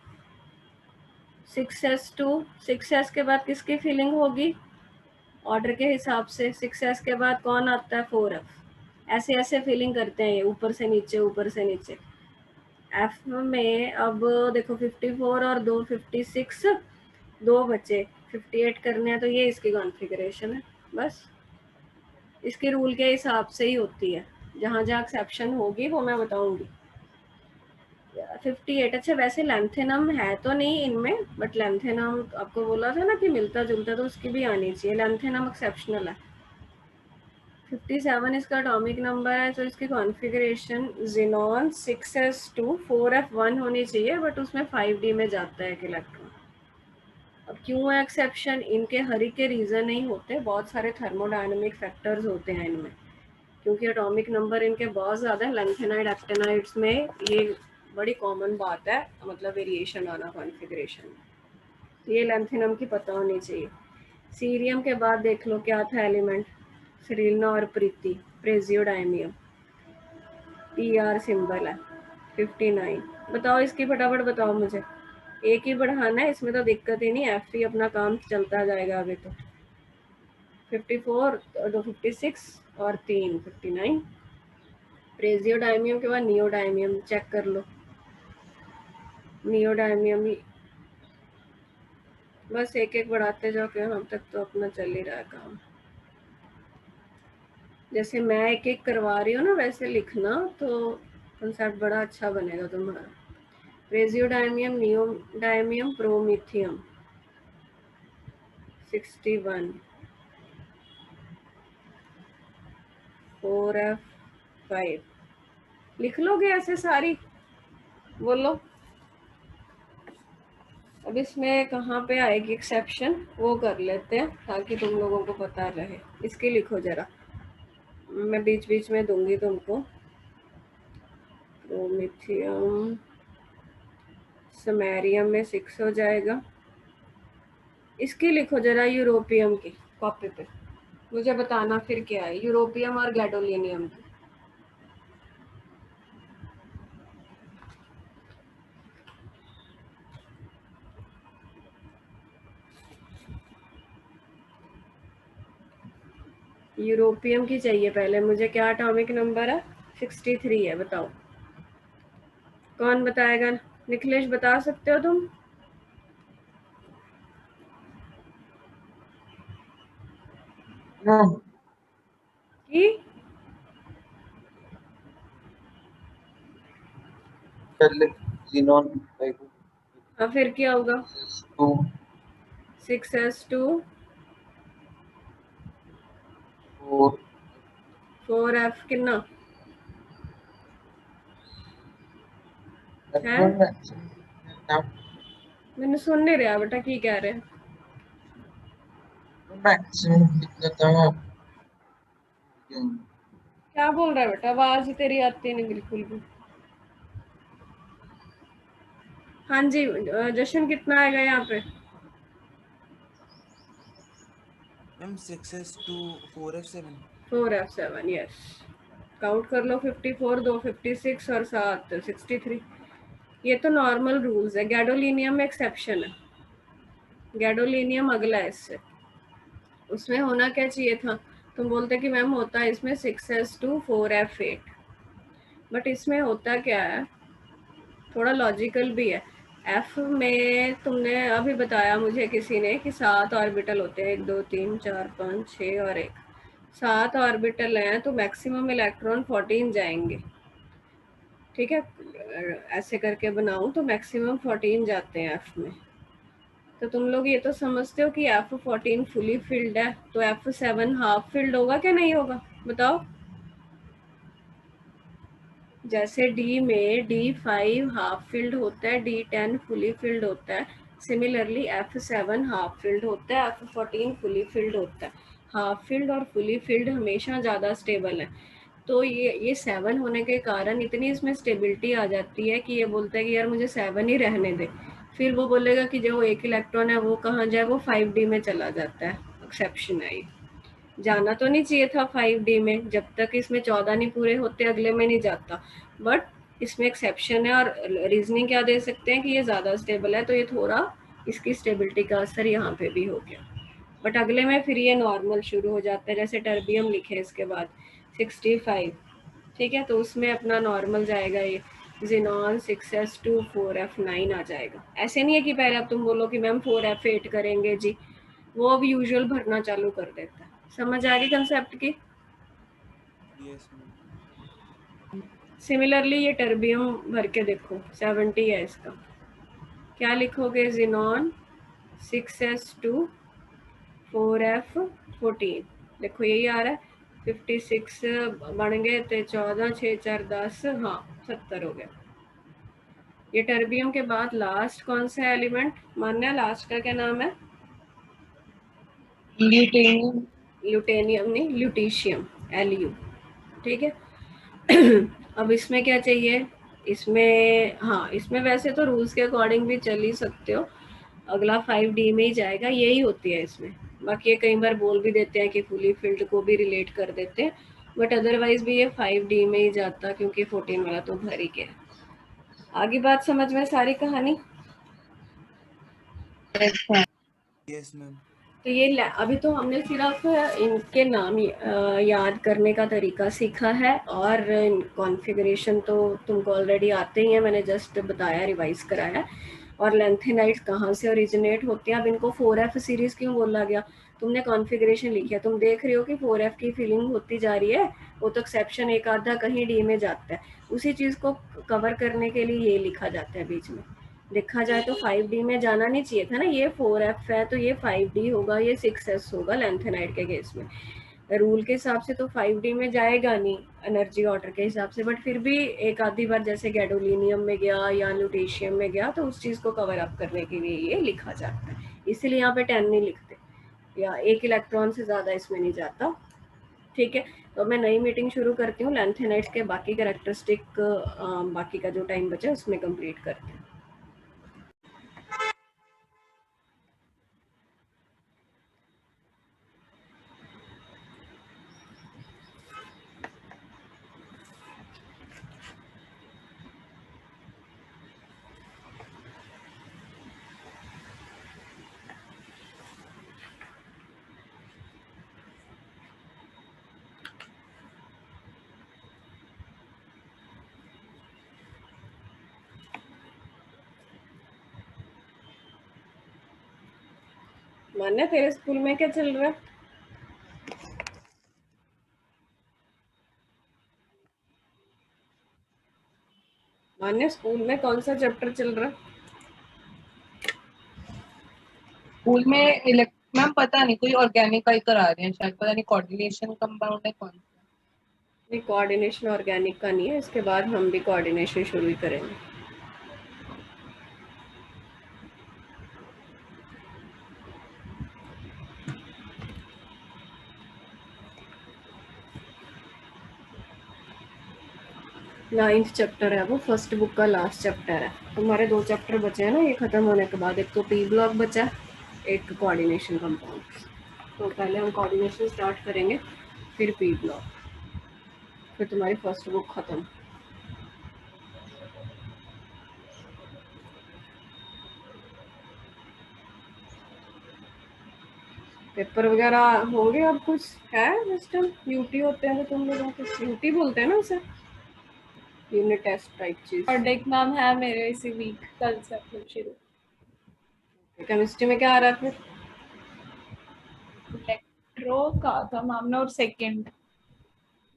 6s2, 6s के बाद किसकी फीलिंग होगी ऑर्डर के हिसाब से? 6s के बाद कौन आता है? 4f। ऐसे ऐसे फीलिंग करते हैं ये, ऊपर से नीचे ऊपर से नीचे। एफ में अब देखो 54 और 2 56, 2 बचे, 58 करने हैं, तो ये इसकी कॉन्फ़िगरेशन है बस। इसके रूल के हिसाब से ही होती है, जहाँ जहाँ एक्सेप्शन होगी वो मैं बताऊंगी। 58। अच्छा वैसे लेंथेनम है तो नहीं इनमें, बट लेंथेनम आपको बोला था ना कि मिलता जुलता, तो उसकी भी आनी चाहिए। लेंथेनम एक्सेप्शनल है। 57 इसका एटॉमिक नंबर है, तो इसकी कॉन्फ़िगरेशन ज़ीनॉन 6s2 4f1 होनी चाहिए, बट उसमें 5d में जाता है एक इलेक्ट्रॉन। अब क्यों है एक्सेप्शन? इनके हर एक के रीज़न नहीं होते, बहुत सारे थर्मोडायनेमिक फैक्टर्स होते हैं इनमें, क्योंकि एटॉमिक नंबर इनके बहुत ज़्यादा है। लेंथेनाइड एक्टेनाइड्स में ये बड़ी कॉमन बात है, मतलब वेरिएशन आना कॉन्फ़िगरेशन में। ये लेंथेनम की पता होनी चाहिए। सीरियम के बाद देख लो क्या था एलिमेंट, सेरीना और प्रीति, प्रेजियोडाइमियम, PR सिंबल है। 59। बताओ इसकी, फटाफट बताओ मुझे। एक ही बढ़ाना है, इसमें तो दिक्कत ही नहीं, एफ ही अपना काम चलता जाएगा आगे तो। 54 और 2 56 और 3 59। प्रेजियोडाइमियम के बाद नियोडाइमियम चेक कर लो। नियोडाइमियम ही बस एक एक बढ़ाते जाओ, कि हम तक तो अपना चल ही रहा है काम। जैसे मैं एक एक करवा रही हूँ ना, वैसे लिखना, तो कंसेप्ट बड़ा अच्छा बनेगा तुम्हारा। प्रेजियोडाइमियम, नियोडाइमियम, प्रोमीथियम 61, 4f5। लिख लोगे ऐसे सारी? बोलो। अब इसमें कहाँ पे आएगी एक्सेप्शन, वो कर लेते हैं ताकि तुम लोगों को पता रहे। इसकी लिखो जरा, मैं बीच बीच में दूंगी तुमको। प्रोमीथियम समैरियम में 6 हो जाएगा। इसकी लिखो जरा, यूरोपियम की कॉपी पे, मुझे बताना फिर क्या है यूरोपियम और गैडोलिनियम की। यूरोपियम की चाहिए पहले मुझे। क्या एटॉमिक नंबर है? 63 है। बताओ कौन बताएगा? निखिलेश बता सकते हो तुम? कि हाँ, फिर क्या होगा? 6s2 4F कितना है? मैंने सुन नहीं रहा बेटा की कह रहे हैं। मैक्सिमम कितना था? क्या बोल रहा है बेटा, आवाज तेरी आती नहीं बिल्कुल भी। हाँ जी जशन कितना आएगा यहाँ पे? Ma'am 6s2 4f7 4F7 yes. Count कर लो 54 2 56 और 7 63। ये तो नॉर्मल रूल्स है, गैडोलिनियम में एक्सेप्शन है। गैडोलिनियम अगला है इससे। उसमें होना क्या चाहिए था, तुम बोलते कि मैम होता है इसमें 6s2 4f8, बट इसमें होता क्या है, थोड़ा लॉजिकल भी है। एफ में तुमने अभी बताया मुझे किसी ने कि 7 ऑर्बिटल होते हैं, 1 2 3 4 5 6 और 1, 7 ऑर्बिटल हैं तो मैक्सिमम इलेक्ट्रॉन 14 जाएंगे। ठीक है, ऐसे करके बनाऊं तो मैक्सिमम 14 जाते हैं एफ में। तो तुम लोग ये तो समझते हो कि F14 फुली फिल्ड है, तो F7 हाफ फिल्ड होगा क्या नहीं होगा बताओ? जैसे D में D5 हाफ फिल्ड होता है, D10 फुली फिल्ड होता है, सिमिलरली F7 हाफ फिल्ड होता है, F14 फुली फिल्ड होता है। हाफ फिल्ड और फुली फिल्ड हमेशा ज़्यादा स्टेबल है। तो ये 7 होने के कारण इतनी इसमें स्टेबिलिटी आ जाती है कि ये बोलता है कि यार मुझे 7 ही रहने दे। फिर वो बोलेगा कि जो एक इलेक्ट्रॉन है वो कहाँ जाए, वो 5D में चला जाता है। एक्सेप्शन है ये, जाना तो नहीं चाहिए था 5D में, जब तक इसमें 14 नहीं पूरे होते अगले में नहीं जाता, बट इसमें एक्सेप्शन है। और रीजनिंग क्या दे सकते हैं कि ये ज़्यादा स्टेबल है, तो ये थोड़ा इसकी स्टेबिलिटी का असर यहाँ पे भी हो गया, बट अगले में फिर ये नॉर्मल शुरू हो जाता है। जैसे टर्बियम लिखे इसके बाद 65, ठीक है, तो उसमें अपना नॉर्मल जाएगा ये जिनॉन 6s2 4f9 आ जाएगा। ऐसे नहीं है कि पहले अब तुम बोलो कि मैम 4f8 करेंगे जी, वो अब यूजुअल भरना चालू कर देता है। समझ आ गई कंसेप्ट की? Yes ma'am. सिमिलरली ये टर्बियम भर के देखो 70 है इसका, क्या लिखोगे, जिनॉन 6s2 4f14, देखो यही आ रहा है। 56 बन गए थे 14 6 4 10, हाँ 70 हो गया। ये टर्बियम के बाद लास्ट कौन सा एलिमेंट मानना है, लास्ट का क्या नाम है? ल्यूटेनियम। ल्यूटेनियम नहीं, ल्यूटीशियम, Lu, ठीक है। अब इसमें क्या चाहिए, इसमें हाँ इसमें वैसे तो रूल्स के अकॉर्डिंग भी चल ही सकते हो, अगला 5D में ही जाएगा, यही होती है इसमें। बाकी ये कई बार बोल भी देते हैं कि फुली फिल्ड को भी रिलेट कर देते हैं, बट अदरवाइज भी ये 5D में ही जाता, क्योंकि 14 वाला तो भर ही गया। आगे बात समझ में सारी कहानी? Yes ma'am. तो ये अभी तो हमने सिर्फ इनके नाम याद करने का तरीका सीखा है, और कॉन्फ़िगरेशन तो तुमको ऑलरेडी आते ही हैं, मैंने जस्ट बताया, रिवाइज कराया है। और लेंथेनाइट्स कहाँ से ओरिजिनेट होते हैं, अब इनको 4F सीरीज क्यों बोला गया, तुमने कॉन्फ़िगरेशन लिखी है, तुम देख रहे हो कि 4F की फिलिंग होती जा रही है, वो तो एक्सेप्शन एक आधा कहीं D में जाता है, उसी चीज़ को कवर करने के लिए ये लिखा जाता है बीच में। देखा जाए तो 5D में जाना नहीं चाहिए था ना, ये 4F है तो ये 5D होगा, ये 6s होगा लेंथेनाइट के केस में। रूल के हिसाब से तो 5D में जाएगा नहीं एनर्जी ऑर्डर के हिसाब से, बट फिर भी एक आधी बार जैसे गैडोलिनियम में गया या ल्यूटेशियम में गया, तो उस चीज़ को कवर अप करने के लिए ये लिखा जाता है, इसलिए यहाँ पे 10 नहीं लिखते, या एक इलेक्ट्रॉन से ज़्यादा इसमें नहीं जाता। ठीक है, तो मैं नई मीटिंग शुरू करती हूँ, लेंथेनाइट्स के बाकी कैरेक्टरिस्टिक बाकी का जो टाइम बचा उसमें कंप्लीट करती हूँ। मान्या तेरे स्कूल में क्या चल रहा है? मान्या स्कूल में कौन सा चैप्टर चल रहा है? स्कूल में मैम पता नहीं, कोई ऑर्गेनिक का ही करा रहे हैं शायद, पता नहीं कोऑर्डिनेशन कंपाउंड है कौन सा। ये कोऑर्डिनेशन ऑर्गेनिक का नहीं है, इसके बाद हम भी कोऑर्डिनेशन शुरू ही करेंगे। नाइन्थ चैप्टर है वो, फर्स्ट बुक का लास्ट चैप्टर है। तुम्हारे 2 चैप्टर बचे हैं ना ये खत्म होने के बाद, एक तो पी ब्लॉक बचा है, एक कोऑर्डिनेशन कंपाउंड्स। तो पहले हम कोऑर्डिनेशन स्टार्ट करेंगे, फिर पी ब्लॉक, फिर तुम्हारी फर्स्ट बुक खत्म। पेपर वगैरह होंगे अब, कुछ है सिस्टम? यूटी होते हैं तो तुम लोगों के, यूटी बोलते हैं ना उसे, यूनिट टेस्ट टाइप चीज। और एग्जाम है मेरे इसी वीक, कल से फिर शुरू। केमिस्ट्री में क्या आ रहा है फिर? इलेक्ट्रो का था मैम ने, और सेकंड।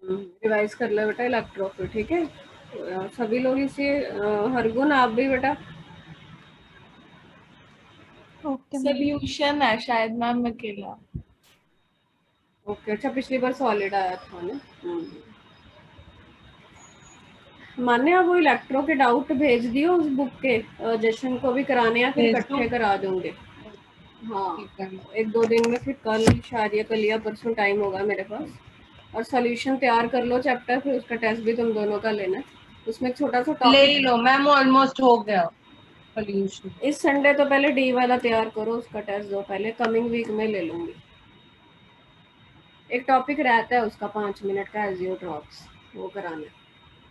रिवाइज कर ले बेटा इलेक्ट्रो पे, ठीक है? सभी लोग इसे, हरगुन आप भी बेटा। सोल्यूशन है शायद मैम अकेला। ओके, अच्छा पिछली बार सॉलिड आया था ना। मान्य आप वो इलेक्ट्रो के डाउट भेज दियो उस बुक के, जशन को भी कराने हैं, फिर भेज इकट्ठे दूं? करा दूंगे। हाँ, ठीक है। 1-2 दिन में, फिर कल शायद या कल या परसों टाइम होगा मेरे पास। और सॉल्यूशन तैयार कर लो चैप्टर, फिर उसका टेस्ट भी तुम दोनों का लेना है। उसमें एक छोटा सा ले ही टॉपिक, लो मैम, ऑलमोस्ट हो गया सोल्यूशन। इस संडे तो पहले डी वाला तैयार करो, उसका टेस्ट दो पहले, कमिंग वीक में ले लूंगी। एक टॉपिक रहता है उसका 5 मिनट का, एजियोट्रॉप्स, वो कराना है,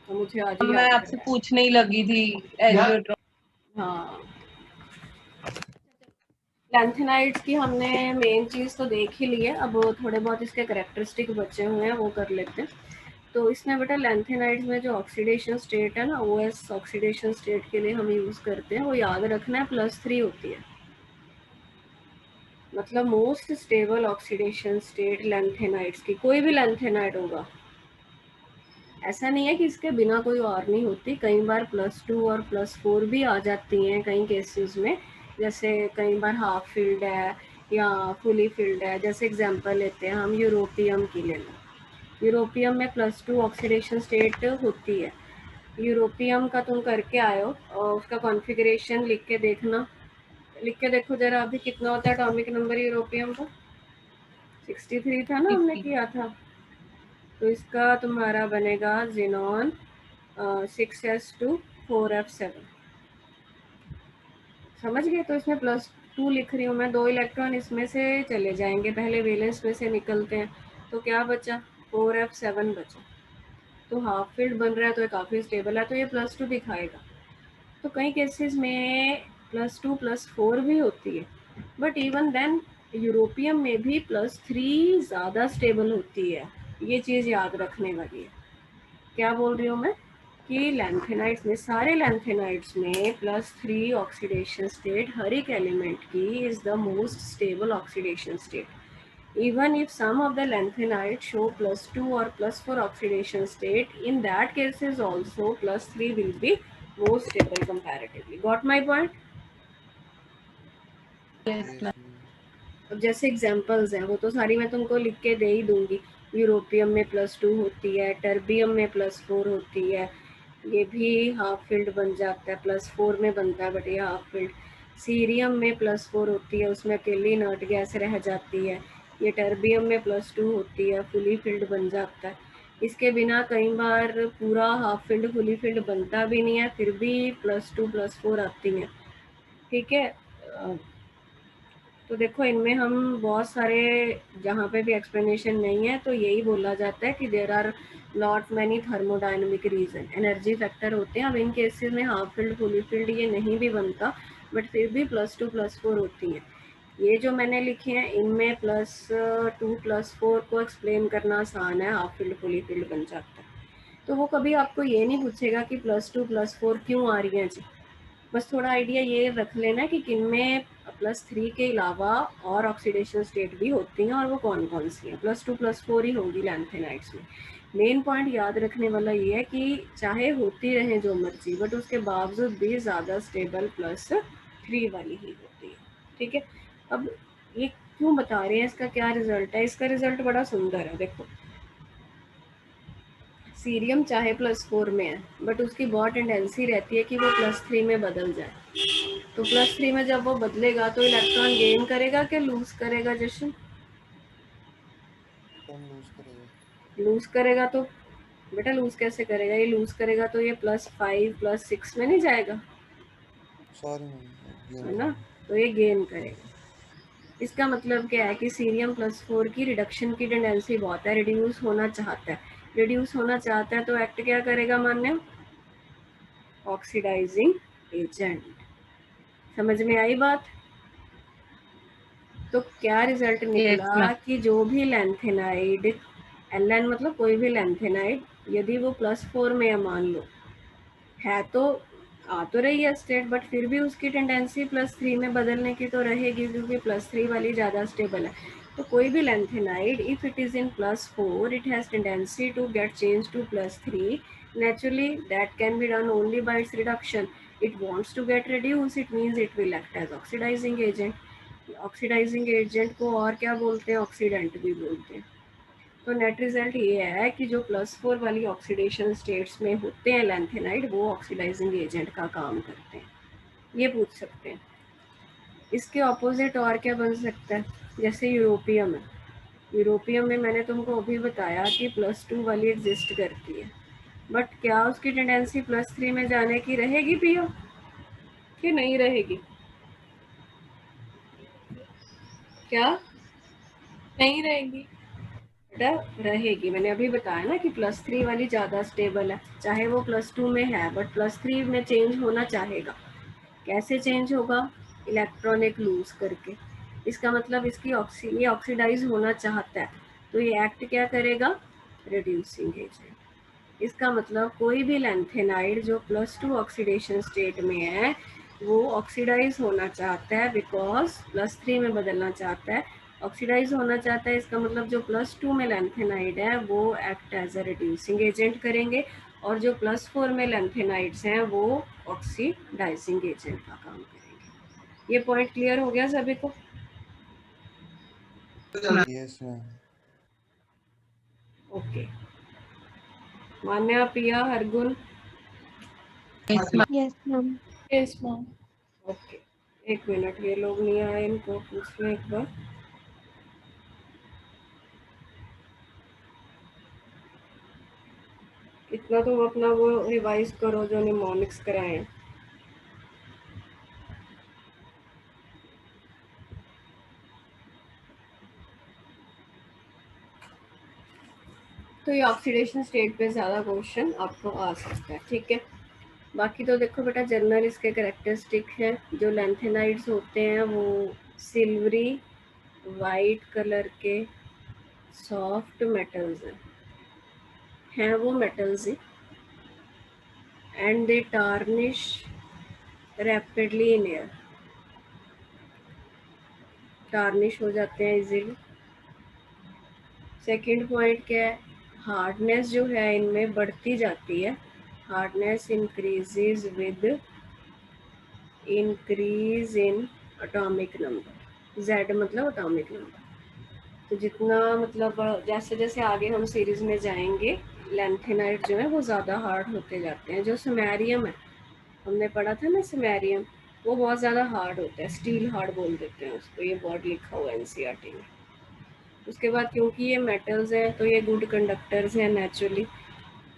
तो मुझे आज ही मैं याद आपसे करना है। पूछने ही लगी थी एजियोट्रॉप। हाँ, लैंथेनाइड्स की हमने मेन चीज़ तो देख ही ली है, अब थोड़े बहुत इसके करेक्टरिस्टिक बचे हुए हैं, वो कर लेते हैं। तो इसमें बेटा लैंथेनाइड्स में जो ऑक्सीडेशन स्टेट है ना, OS ऑक्सीडेशन स्टेट के लिए हम यूज़ करते हैं, वो याद रखना है +3 होती है। मतलब most stable oxidation state lanthanides की, कोई भी लैंथेनाइड होगा, ऐसा नहीं है कि इसके बिना कोई और नहीं होती। कई बार +2 और +4 भी आ जाती हैं कई केसेस में, जैसे कई बार हाफ फिल्ड है या फुली फिल्ड है। जैसे एग्जांपल लेते हैं हम यूरोपियम की, ले लो, यूरोपियम में +2 ऑक्सीडेशन स्टेट होती है। यूरोपियम का तुम करके आए हो, और उसका कॉन्फ़िगरेशन लिख के देखना, लिख के देखो जरा अभी कितना होता है एटॉमिक नंबर यूरोपियम का। 63 था ना हमने किया था, तो इसका तुम्हारा बनेगा ज़ीनॉन 6s2 4f7। समझ गए? तो इसमें +2 लिख रही हूँ मैं, 2 इलेक्ट्रॉन इसमें से चले जाएंगे, पहले वैलेंस में से निकलते हैं, तो क्या बचा? 4f7 बचा। तो हाफ फील्ड बन रहा है, तो ये काफ़ी स्टेबल है, तो ये +2 दिखाएगा। तो कई केसेस में +2 +4 भी होती है, बट इवन देन यूरोपियम में भी +3 ज़्यादा स्टेबल होती है। ये चीज़ याद रखने वाली है। क्या बोल रही हूँ मैं कि लैंथेनाइड्स में, सारे लैंथेनाइड्स में +3 ऑक्सीडेशन स्टेट हर एक एलिमेंट की is the most stable oxidation state. Even if some of the lanthanides show +2 or +4 oxidation state, in that cases also +3 will be more stable comparatively. Got my point? Yes ma'am. अब जैसे examples हैं वो तो सारी मैं तुमको लिख के दे ही दूंगी। यूरोपियम में +2 होती है, टर्बियम में +4 होती है, ये भी हाफ फील्ड बन जाता है, +4 में बनता है बट ये हाफ फील्ड। सीरियम में +4 होती है, उसमें अकेली इनर्ट गैस रह जाती है। ये टर्बियम में +2 होती है, फुली फील्ड बन जाता है। इसके बिना कई बार पूरा हाफ फील्ड फुली फील्ड बनता भी नहीं है, फिर भी +2 +4 आती हैं। ठीक है? तो देखो इनमें हम बहुत सारे, जहाँ पे भी एक्सप्लेनेशन नहीं है तो यही बोला जाता है कि there are not many thermodynamic reason, energy factor होते हैं। अब इन केसेस में हाफ फील्ड फुली फील्ड ये नहीं भी बनता, बट फिर भी +2 +4 होती हैं। ये जो मैंने लिखे हैं इनमें +2 +4 को एक्सप्लेन करना आसान है, हाफ फील्ड फुली फील्ड बन जाता है। तो वो कभी आपको ये नहीं पूछेगा कि +2 +4 क्यों आ रही हैं जी। बस थोड़ा आइडिया ये रख लेना कि किन में +3 के अलावा और ऑक्सीडेशन स्टेट भी होती हैं, और वो कौन कौन सी हैं। +2 +4 ही होगी लैंथेनाइड्स में। मेन पॉइंट याद रखने वाला ये है कि चाहे होती रहे जो मर्जी, बट उसके बावजूद भी ज़्यादा स्टेबल +3 वाली ही होती है। ठीक है? अब ये क्यों बता रहे हैं, इसका क्या रिजल्ट है? इसका रिजल्ट बड़ा सुंदर है। देखो सीरियम चाहे +4 में है बट उसकी बहुत टेंडेंसी रहती है कि वो +3 में बदल जाए। तो +3 में जब वो बदलेगा तो इलेक्ट्रॉन गेन करेगा कि लूज करेगा जशन? लूज करेगा। लूज करेगा तो बेटा लूज कैसे करेगा? ये लूज करेगा तो ये +5 +6 में नहीं जाएगा, सॉरी मैम, गेन है ना? करेगा। तो ये गेन करेगा। इसका मतलब क्या है कि सीरियम +4 की रिडक्शन की टेंडेंसी बहुत है, रिड्यूस होना चाहता है। रिड्यूस होना चाहता है तो एक्ट क्या करेगा मान्य? Oxidising agent. समझ में आई बात? तो क्या रिजल्ट Yes, निकला ma'am. कि जो भी लैंथेनाइड, एल मतलब कोई भी लैंथेनाइड, यदि वो +4 में है मान लो, है तो आ तो रही है स्टेट, बट फिर भी उसकी टेंडेंसी +3 में बदलने की तो रहेगी क्योंकि +3 वाली ज़्यादा स्टेबल है। तो कोई भी lanthanide if it is in +4 it has tendency to get change to +3। naturally that can be done only by its reduction. It wants to get reduced, it means it will act as oxidizing agent. Oxidizing agent को और क्या बोलते हैं? Oxidant भी बोलते हैं। तो net result ये है कि जो +4 वाली ऑक्सीडेशन स्टेट्स में होते हैं लैंथेनाइड, वो ऑक्सीडाइजिंग एजेंट का काम करते हैं। ये पूछ सकते हैं। इसके ऑपोजिट और क्या बन सकता है? जैसे यूरोपियम है। यूरोपियम में मैंने तुमको अभी बताया कि +2 वाली एग्जिस्ट करती है, बट क्या उसकी टेंडेंसी +3 में जाने की रहेगी पियो कि नहीं रहेगी? क्या नहीं रहेगी। बेटा रहेगी। मैंने अभी बताया ना कि +3 वाली ज़्यादा स्टेबल है, चाहे वो +2 में है बट +3 में चेंज होना चाहेगा। कैसे चेंज होगा? इलेक्ट्रॉनिक लूज करके। इसका मतलब इसकी ये ऑक्सीडाइज होना चाहता है, तो ये एक्ट क्या करेगा? Reducing agent. इसका मतलब कोई भी लैंथेनाइड जो +2 ऑक्सीडेशन स्टेट में है वो ऑक्सीडाइज होना चाहता है, बिकॉज +3 में बदलना चाहता है। ऑक्सीडाइज होना चाहता है, इसका मतलब जो +2 में लैंथेनाइड है वो act as a reducing agent करेंगे, और जो +4 में लैंथेनाइड्स हैं वो ऑक्सीडाइजिंग एजेंट का काम करेंगे। ये पॉइंट क्लियर हो गया सभी को? Yes ma'am. ओके। मान्या, पिया, Hargun? Yes, ma'am. Yes, ma'am. Yes ma'am. Okay, एक मिनट, ये लोग नहीं आए, इनको पूछ लें एक बार। इतना तुम अपना वो रिवाइज करो जो निमोनिक्स कराए हैं। तो ये ऑक्सीडेशन स्टेट पे ज़्यादा क्वेश्चन आपको आ सकता है, ठीक है। बाकी तो देखो बेटा, जनरल इसके करेक्टरिस्टिक हैं। जो लैंथेनाइड्स होते हैं वो सिल्वरी वाइट कलर के सॉफ्ट मेटल्स हैं वो metals he, and they tarnish rapidly in air. Tarnish हो जाते हैं इजीली। सेकंड पॉइंट क्या है? हार्डनेस जो है इनमें बढ़ती जाती है। Hardness increases with increase in atomic number. Z मतलब एटॉमिक नंबर। तो जितना मतलब जैसे जैसे आगे हम सीरीज में जाएंगे, लैंथेनाइड जो है वो ज़्यादा हार्ड होते जाते हैं। जो समैरियम है, हमने पढ़ा था ना समैरियम, वो बहुत ज़्यादा हार्ड होता है, स्टील हार्ड बोल देते हैं उसको, ये वर्ड लिखा हुआ है NCERT में। उसके बाद क्योंकि ये मेटल्स हैं तो ये गुड कंडक्टर्स हैं, naturally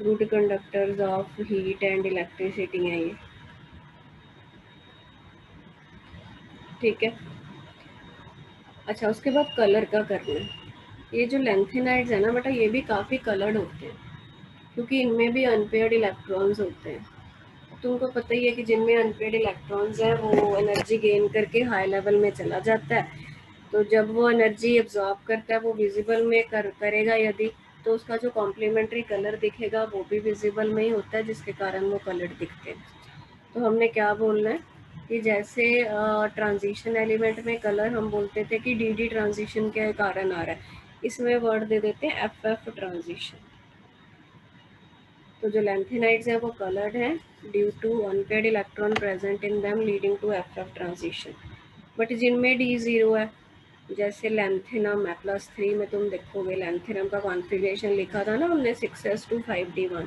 good conductors of heat and electricity हैं ये, ठीक है। अच्छा, उसके बाद कलर का करना है। ये जो लैंथेनाइड्स है ना बेटा, ये भी काफ़ी कलर्ड होते हैं क्योंकि इनमें भी अनपेयर्ड इलेक्ट्रॉन्स होते हैं। तुमको पता ही है कि जिनमें अनपेयर्ड इलेक्ट्रॉन्स हैं वो एनर्जी गेन करके हाई लेवल में चला जाता है। तो जब वो एनर्जी एब्जॉर्ब करता है वो विजिबल में करेगा यदि, तो उसका जो कॉम्प्लीमेंट्री कलर दिखेगा वो भी विजिबल में ही होता है, जिसके कारण वो कलर दिखते हैं। तो हमने क्या बोलना है कि जैसे ट्रांजिशन एलिमेंट में कलर हम बोलते थे कि DD ट्रांजिशन के कारण आ रहा है, इसमें वर्ड दे देते हैं FF ट्रांजिशन। तो जो लैंथेनाइड्स हैं वो कलर्ड हैं due to unpaired electron present in them leading to FF transition. But जिनमें D0 है जैसे लैंथेनम है +3 में तुम देखोगे लैंथेनम का कॉन्फ़िगरेशन लिखा था ना हमने 6s2 5d1,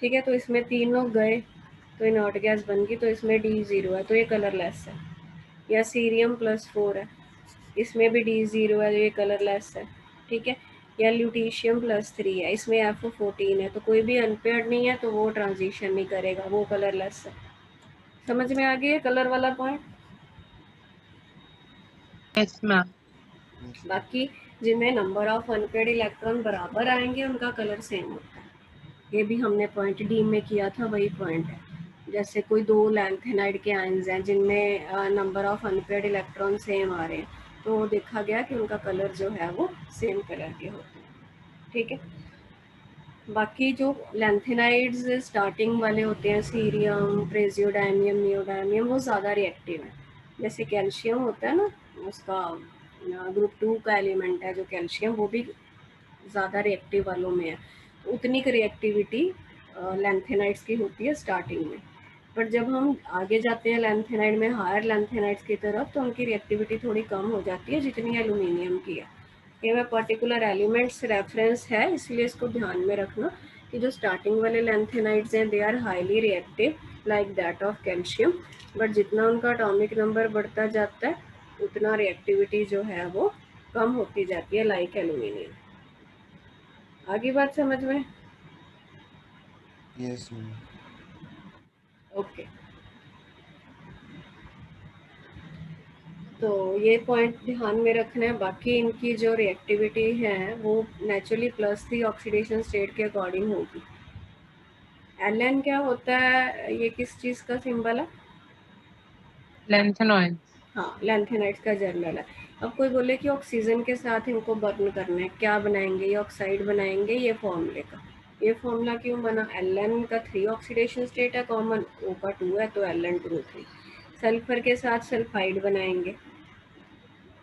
ठीक है। तो इसमें 3 लोग गए तो इनर्ट गैस बन गई, तो इसमें D0 है तो ये कलरलेस है। या सीरियम +4 है, इसमें भी D0 है तो ये कलरलेस है, ठीक है। या ल्यूटीशियम +3 है, इसमें F14 है, तो कोई भी अनपेयर्ड नहीं है तो वो ट्रांजिशन नहीं करेगा, वो कलरलेस है। समझ में आ गया कलर वाला पॉइंट? Yes, ma'am. बाकी जिनमें नंबर ऑफ अनपेयर्ड इलेक्ट्रॉन बराबर आएंगे उनका कलर सेम होता है। ये भी हमने पॉइंट डी में किया था, वही पॉइंट है। जैसे कोई 2 लैंथेनाइड के आयंस हैं जिनमें number of unpaired electron same आ रहे हैं, तो देखा गया कि उनका कलर जो है वो सेम कलर के होते हैं, ठीक है। बाकी जो लैंथेनाइड्स स्टार्टिंग वाले होते हैं, सीरियम, प्रेजियोडाइमियम, नियोडाइमियम, वो ज़्यादा रिएक्टिव है। जैसे कैल्शियम होता है ना, उसका ग्रुप 2 का एलिमेंट है जो कैल्शियम, वो भी ज़्यादा रिएक्टिव वालों में है। तो उतनी की रिएक्टिविटी लैंथेनाइड्स की होती है स्टार्टिंग में, पर जब हम आगे जाते हैं लैंथेनाइड में, हायर लैंथेनाइड्स की तरफ, तो उनकी रिएक्टिविटी थोड़ी कम हो जाती है जितनी एल्यूमिनियम की है। ये मैं पर्टिकुलर एलिमेंट्स रेफरेंस है इसलिए इसको ध्यान में रखना कि जो स्टार्टिंग वाले लैंथेनाइड्स हैं they are highly reactive like that of calcium, but जितना उनका एटॉमिक नंबर बढ़ता जाता है उतना रिएक्टिविटी जो है वो कम होती जाती है लाइक एल्यूमिनियम। आगे बात समझ में? Yes ma'am. ओके, तो ये पॉइंट ध्यान में रखना है। बाकी इनकी जो रिएक्टिविटी है वो नेचुरली +3 ऑक्सीडेशन स्टेट के अकॉर्डिंग होगी। Ln क्या होता है, ये किस चीज़ का सिंबल है? Lanthanoids. हाँ, लैंथेनाइड्स का जर्नल है। अब कोई बोले कि ऑक्सीजन के साथ इनको बर्न करना है, क्या बनाएंगे? ये ऑक्साइड बनाएंगे ये फॉर्मूले का। ये फॉर्मूला क्यों बना? Ln का 3 ऑक्सीडेशन स्टेट है कॉमन, O का 2 है तो Ln2O3। सल्फर के साथ सल्फाइड बनाएंगे।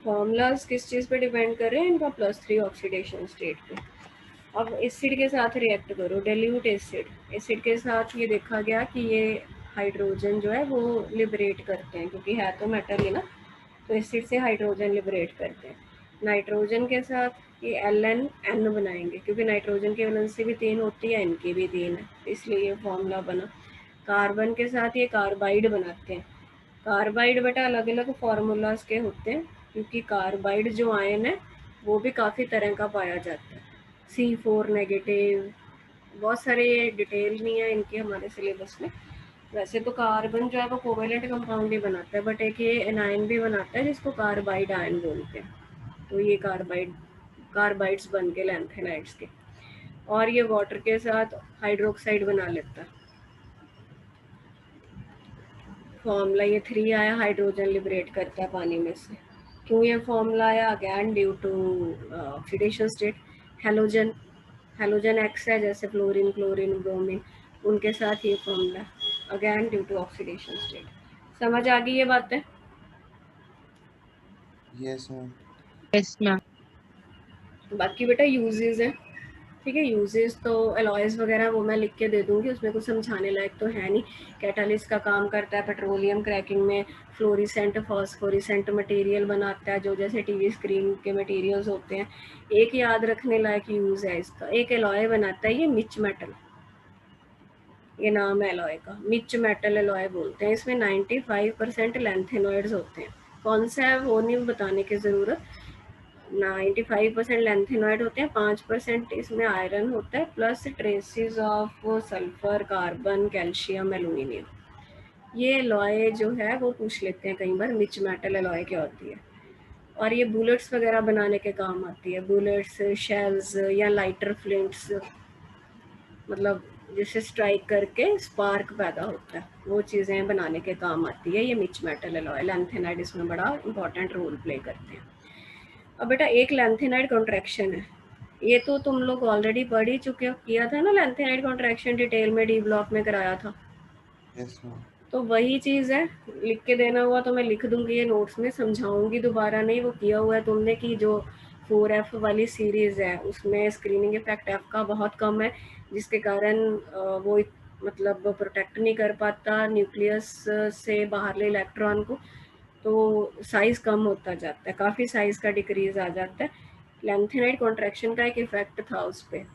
फॉर्मूलाज किस चीज़ पे डिपेंड कर रहे हैं? इनका +3 ऑक्सीडेशन स्टेट पे। अब एसिड के साथ रिएक्ट करो, डेल्यूट एसिड। एसिड के साथ ये देखा गया कि ये हाइड्रोजन जो है वो लिबरेट करते हैं, क्योंकि है तो मेटल ही ना, तो एसिड से हाइड्रोजन लिबरेट करते हैं। नाइट्रोजन के साथ ये Ln बनाएंगे, क्योंकि नाइट्रोजन की वैलेंसी भी 3 होती है, इनकी भी 3 है, इसलिए ये फॉर्मूला बना। कार्बन के साथ ये कार्बाइड बनाते हैं। कार्बाइड बेटा अलग अलग फार्मूलाज के होते हैं, क्योंकि कार्बाइड जो आयन है वो भी काफ़ी तरह का पाया जाता है। C4 नेगेटिव, बहुत सारे, ये डिटेल नहीं है इनकी हमारे सिलेबस में। वैसे तो कार्बन जो है वो कोवेलेंट कंपाउंड ही बनाता है, बट एक ये एनायन भी बनाता है जिसको कार्बाइड आयन बोलते हैं। तो ये कार्बाइड्स बन के लैंथेनाइड्स के। और ये वाटर के साथ हाइड्रोक्साइड बना लेता है। फॉर्मूला ये 3 आया, हाइड्रोजन लिबरेट करता है पानी में से। क्यों ये फॉर्मूला आया? Again due to oxidation state. Halogen X है, जैसे फ्लोरीन, क्लोरीन, ब्रोमीन, उनके साथ ये formula, again due to oxidation state. समझ आ गई ये बातें? Yes ma'am. Yes, ma'am. बाकी बेटा यूजेस हैं, ठीक है। यूजेस तो एलॉयज वगैरह वो मैं लिख के दे दूंगी, उसमें कुछ समझाने लायक तो है नहीं। कैटालिस्ट का काम करता है पेट्रोलियम क्रैकिंग में, फ्लोरिसेंट फॉस्फोरिसेंट मटेरियल बनाता है जो जैसे टीवी स्क्रीन के मटेरियल्स होते हैं। एक याद रखने लायक यूज़ है इसका, एक एलॉय बनाता है ये मिच मेटल, ये नाम है एलॉय का, मिच मेटल एलॉय बोलते हैं। इसमें 95% लैंथेनॉइड्स होते हैं। कौन सा है वो नहीं बताने की ज़रूरत, 95% लैंथेनॉइड होते हैं, 5% इसमें आयरन होता है, plus traces of sulphur, carbon, calcium, aluminium. ये एलॉय जो है वो पूछ लेते हैं कई बार, मिच मेटल एलॉय क्या होती है। और ये बुलेट्स वगैरह बनाने के काम आती है, बुलेट्स, शेल्स या लाइटर फ्लिंट्स, मतलब जिसे स्ट्राइक करके स्पार्क पैदा होता है, वो चीज़ें बनाने के काम आती है ये मिच मेटल एलॉय। लैंथेनाइड इसमें बड़ा इंपॉर्टेंट रोल प्ले करते हैं। अब बेटा एक लैंथेनाइड कॉन्ट्रैक्शन है, ये तो तुम लोग ऑलरेडी पढ़ ही चुके हो, किया था ना लैंथेनाइड कॉन्ट्रैक्शन डिटेल में, डी ब्लॉक में कराया था। Yes ma'am. तो वही चीज़ है, लिख के देना हुआ तो मैं लिख दूंगी ये नोट्स में, समझाऊंगी दोबारा नहीं, वो किया हुआ है तुमने कि जो 4F वाली सीरीज़ है उसमें स्क्रीनिंग इफेक्ट F का बहुत कम है, जिसके कारण वो मतलब प्रोटेक्ट नहीं कर पाता न्यूक्लियस से बाहरले इलेक्ट्रॉन को, तो साइज कम होता जाता है, काफ़ी साइज का डिक्रीज आ जाता है। लेंथेनाइड कॉन्ट्रैक्शन का एक इफेक्ट था उस पर।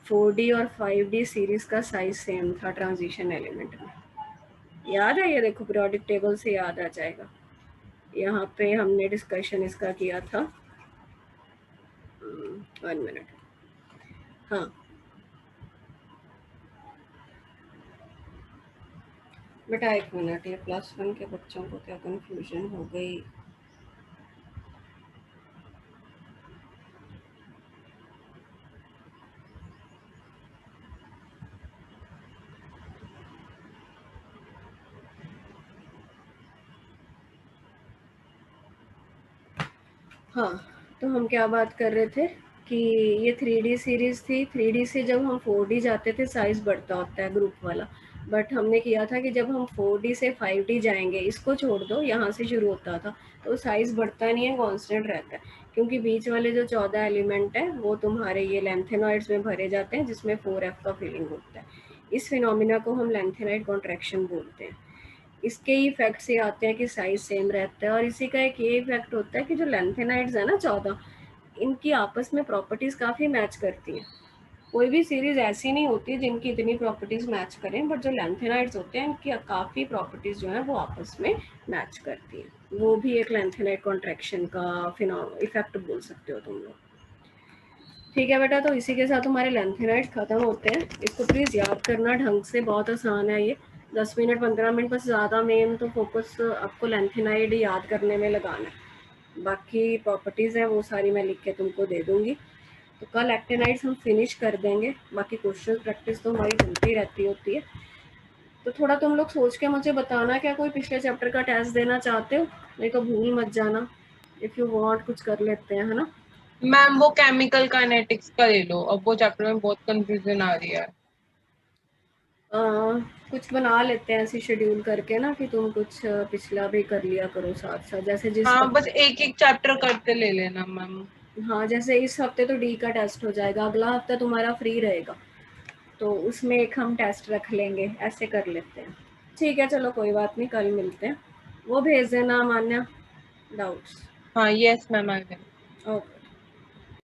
4D और 5D सीरीज का साइज सेम था ट्रांजिशन एलिमेंट में, याद है? ये देखो पीरियोडिक टेबल से याद आ जाएगा, यहाँ पे हमने डिस्कशन इसका किया था। 1 मिनट, हाँ बेटा 1 मिनट, ये +1 के बच्चों को क्या कंफ्यूजन हो गई। हाँ, तो हम क्या बात कर रहे थे कि ये 3D सीरीज थी। 3D से जब हम 4D जाते थे साइज बढ़ता होता है ग्रुप वाला, बट हमने किया था कि जब हम 4D से 5D जाएंगे, इसको छोड़ दो, यहाँ से शुरू होता था, तो साइज बढ़ता नहीं है, कांस्टेंट रहता है, क्योंकि बीच वाले जो 14 एलिमेंट है वो तुम्हारे ये लेंथेनॉइड्स में भरे जाते हैं, जिसमें 4F का फिलिंग होता है। इस फिनोमिना को हम लेंथेनॉइड कॉन्ट्रैक्शन बोलते हैं। इसके ही इफेक्ट से आते हैं कि साइज सेम रहता है, और इसी का एक ये इफेक्ट होता है कि जो लेंथेनाइड्स है ना 14, इनकी आपस में प्रॉपर्टीज काफ़ी मैच करती हैं। कोई भी सीरीज ऐसी नहीं होती जिनकी इतनी प्रॉपर्टीज मैच करें, बट जो लेंथेनाइड्स होते हैं इनकी काफ़ी प्रॉपर्टीज जो है वो आपस में मैच करती हैं। वो भी एक लेंथेनाइड कॉन्ट्रैक्शन का इफेक्ट बोल सकते हो तुम लोग। ठीक है बेटा, तो इसी के साथ हमारे लेंथेनाइड्स खत्म होते हैं। इसको प्लीज़ याद करना ढंग से, बहुत आसान है ये, 10 मिनट 15 मिनट बस, ज़्यादा मेन तो फोकस आपको लेंथेनाइड याद करने में लगाना है। बाकी प्रॉपर्टीज़ हैं वो सारी मैं लिख के तुमको दे दूँगी। तो कल एक्टिनाइड्स हम फिनिश कर देंगे, बाकी क्वेश्चन प्रैक्टिस तो हमारी चलती रहती होती है। तो थोड़ा तुम लोग सोच के मुझे बताना, क्या कोई पिछले चैप्टर का टेस्ट देना चाहते हो? नहीं तो भूल मत जाना, इफ़ यू वांट कुछ कर लेते हैं, है ना? मैम वो केमिकल काइनेटिक्स का ले लो, अब वो चैप्टर में बहुत कंफ्यूजन आ रही है। कुछ बना लेते हैं ऐसी शेड्यूल करके ना, कि तुम कुछ पिछला भी कर लिया करो साथ साथ, जैसे जिस हाँ बस एक एक चैप्टर करते ले लेना मैम। हाँ, जैसे इस हफ्ते तो डी का टेस्ट हो जाएगा, अगला हफ्ता तुम्हारा फ्री रहेगा, तो उसमें एक हम टेस्ट रख लेंगे, ऐसे कर लेते हैं। ठीक है, चलो कोई बात नहीं, कल मिलते हैं। वो भेज देना मान्या डाउट्स। हाँ yes ma'am, I will. Okay.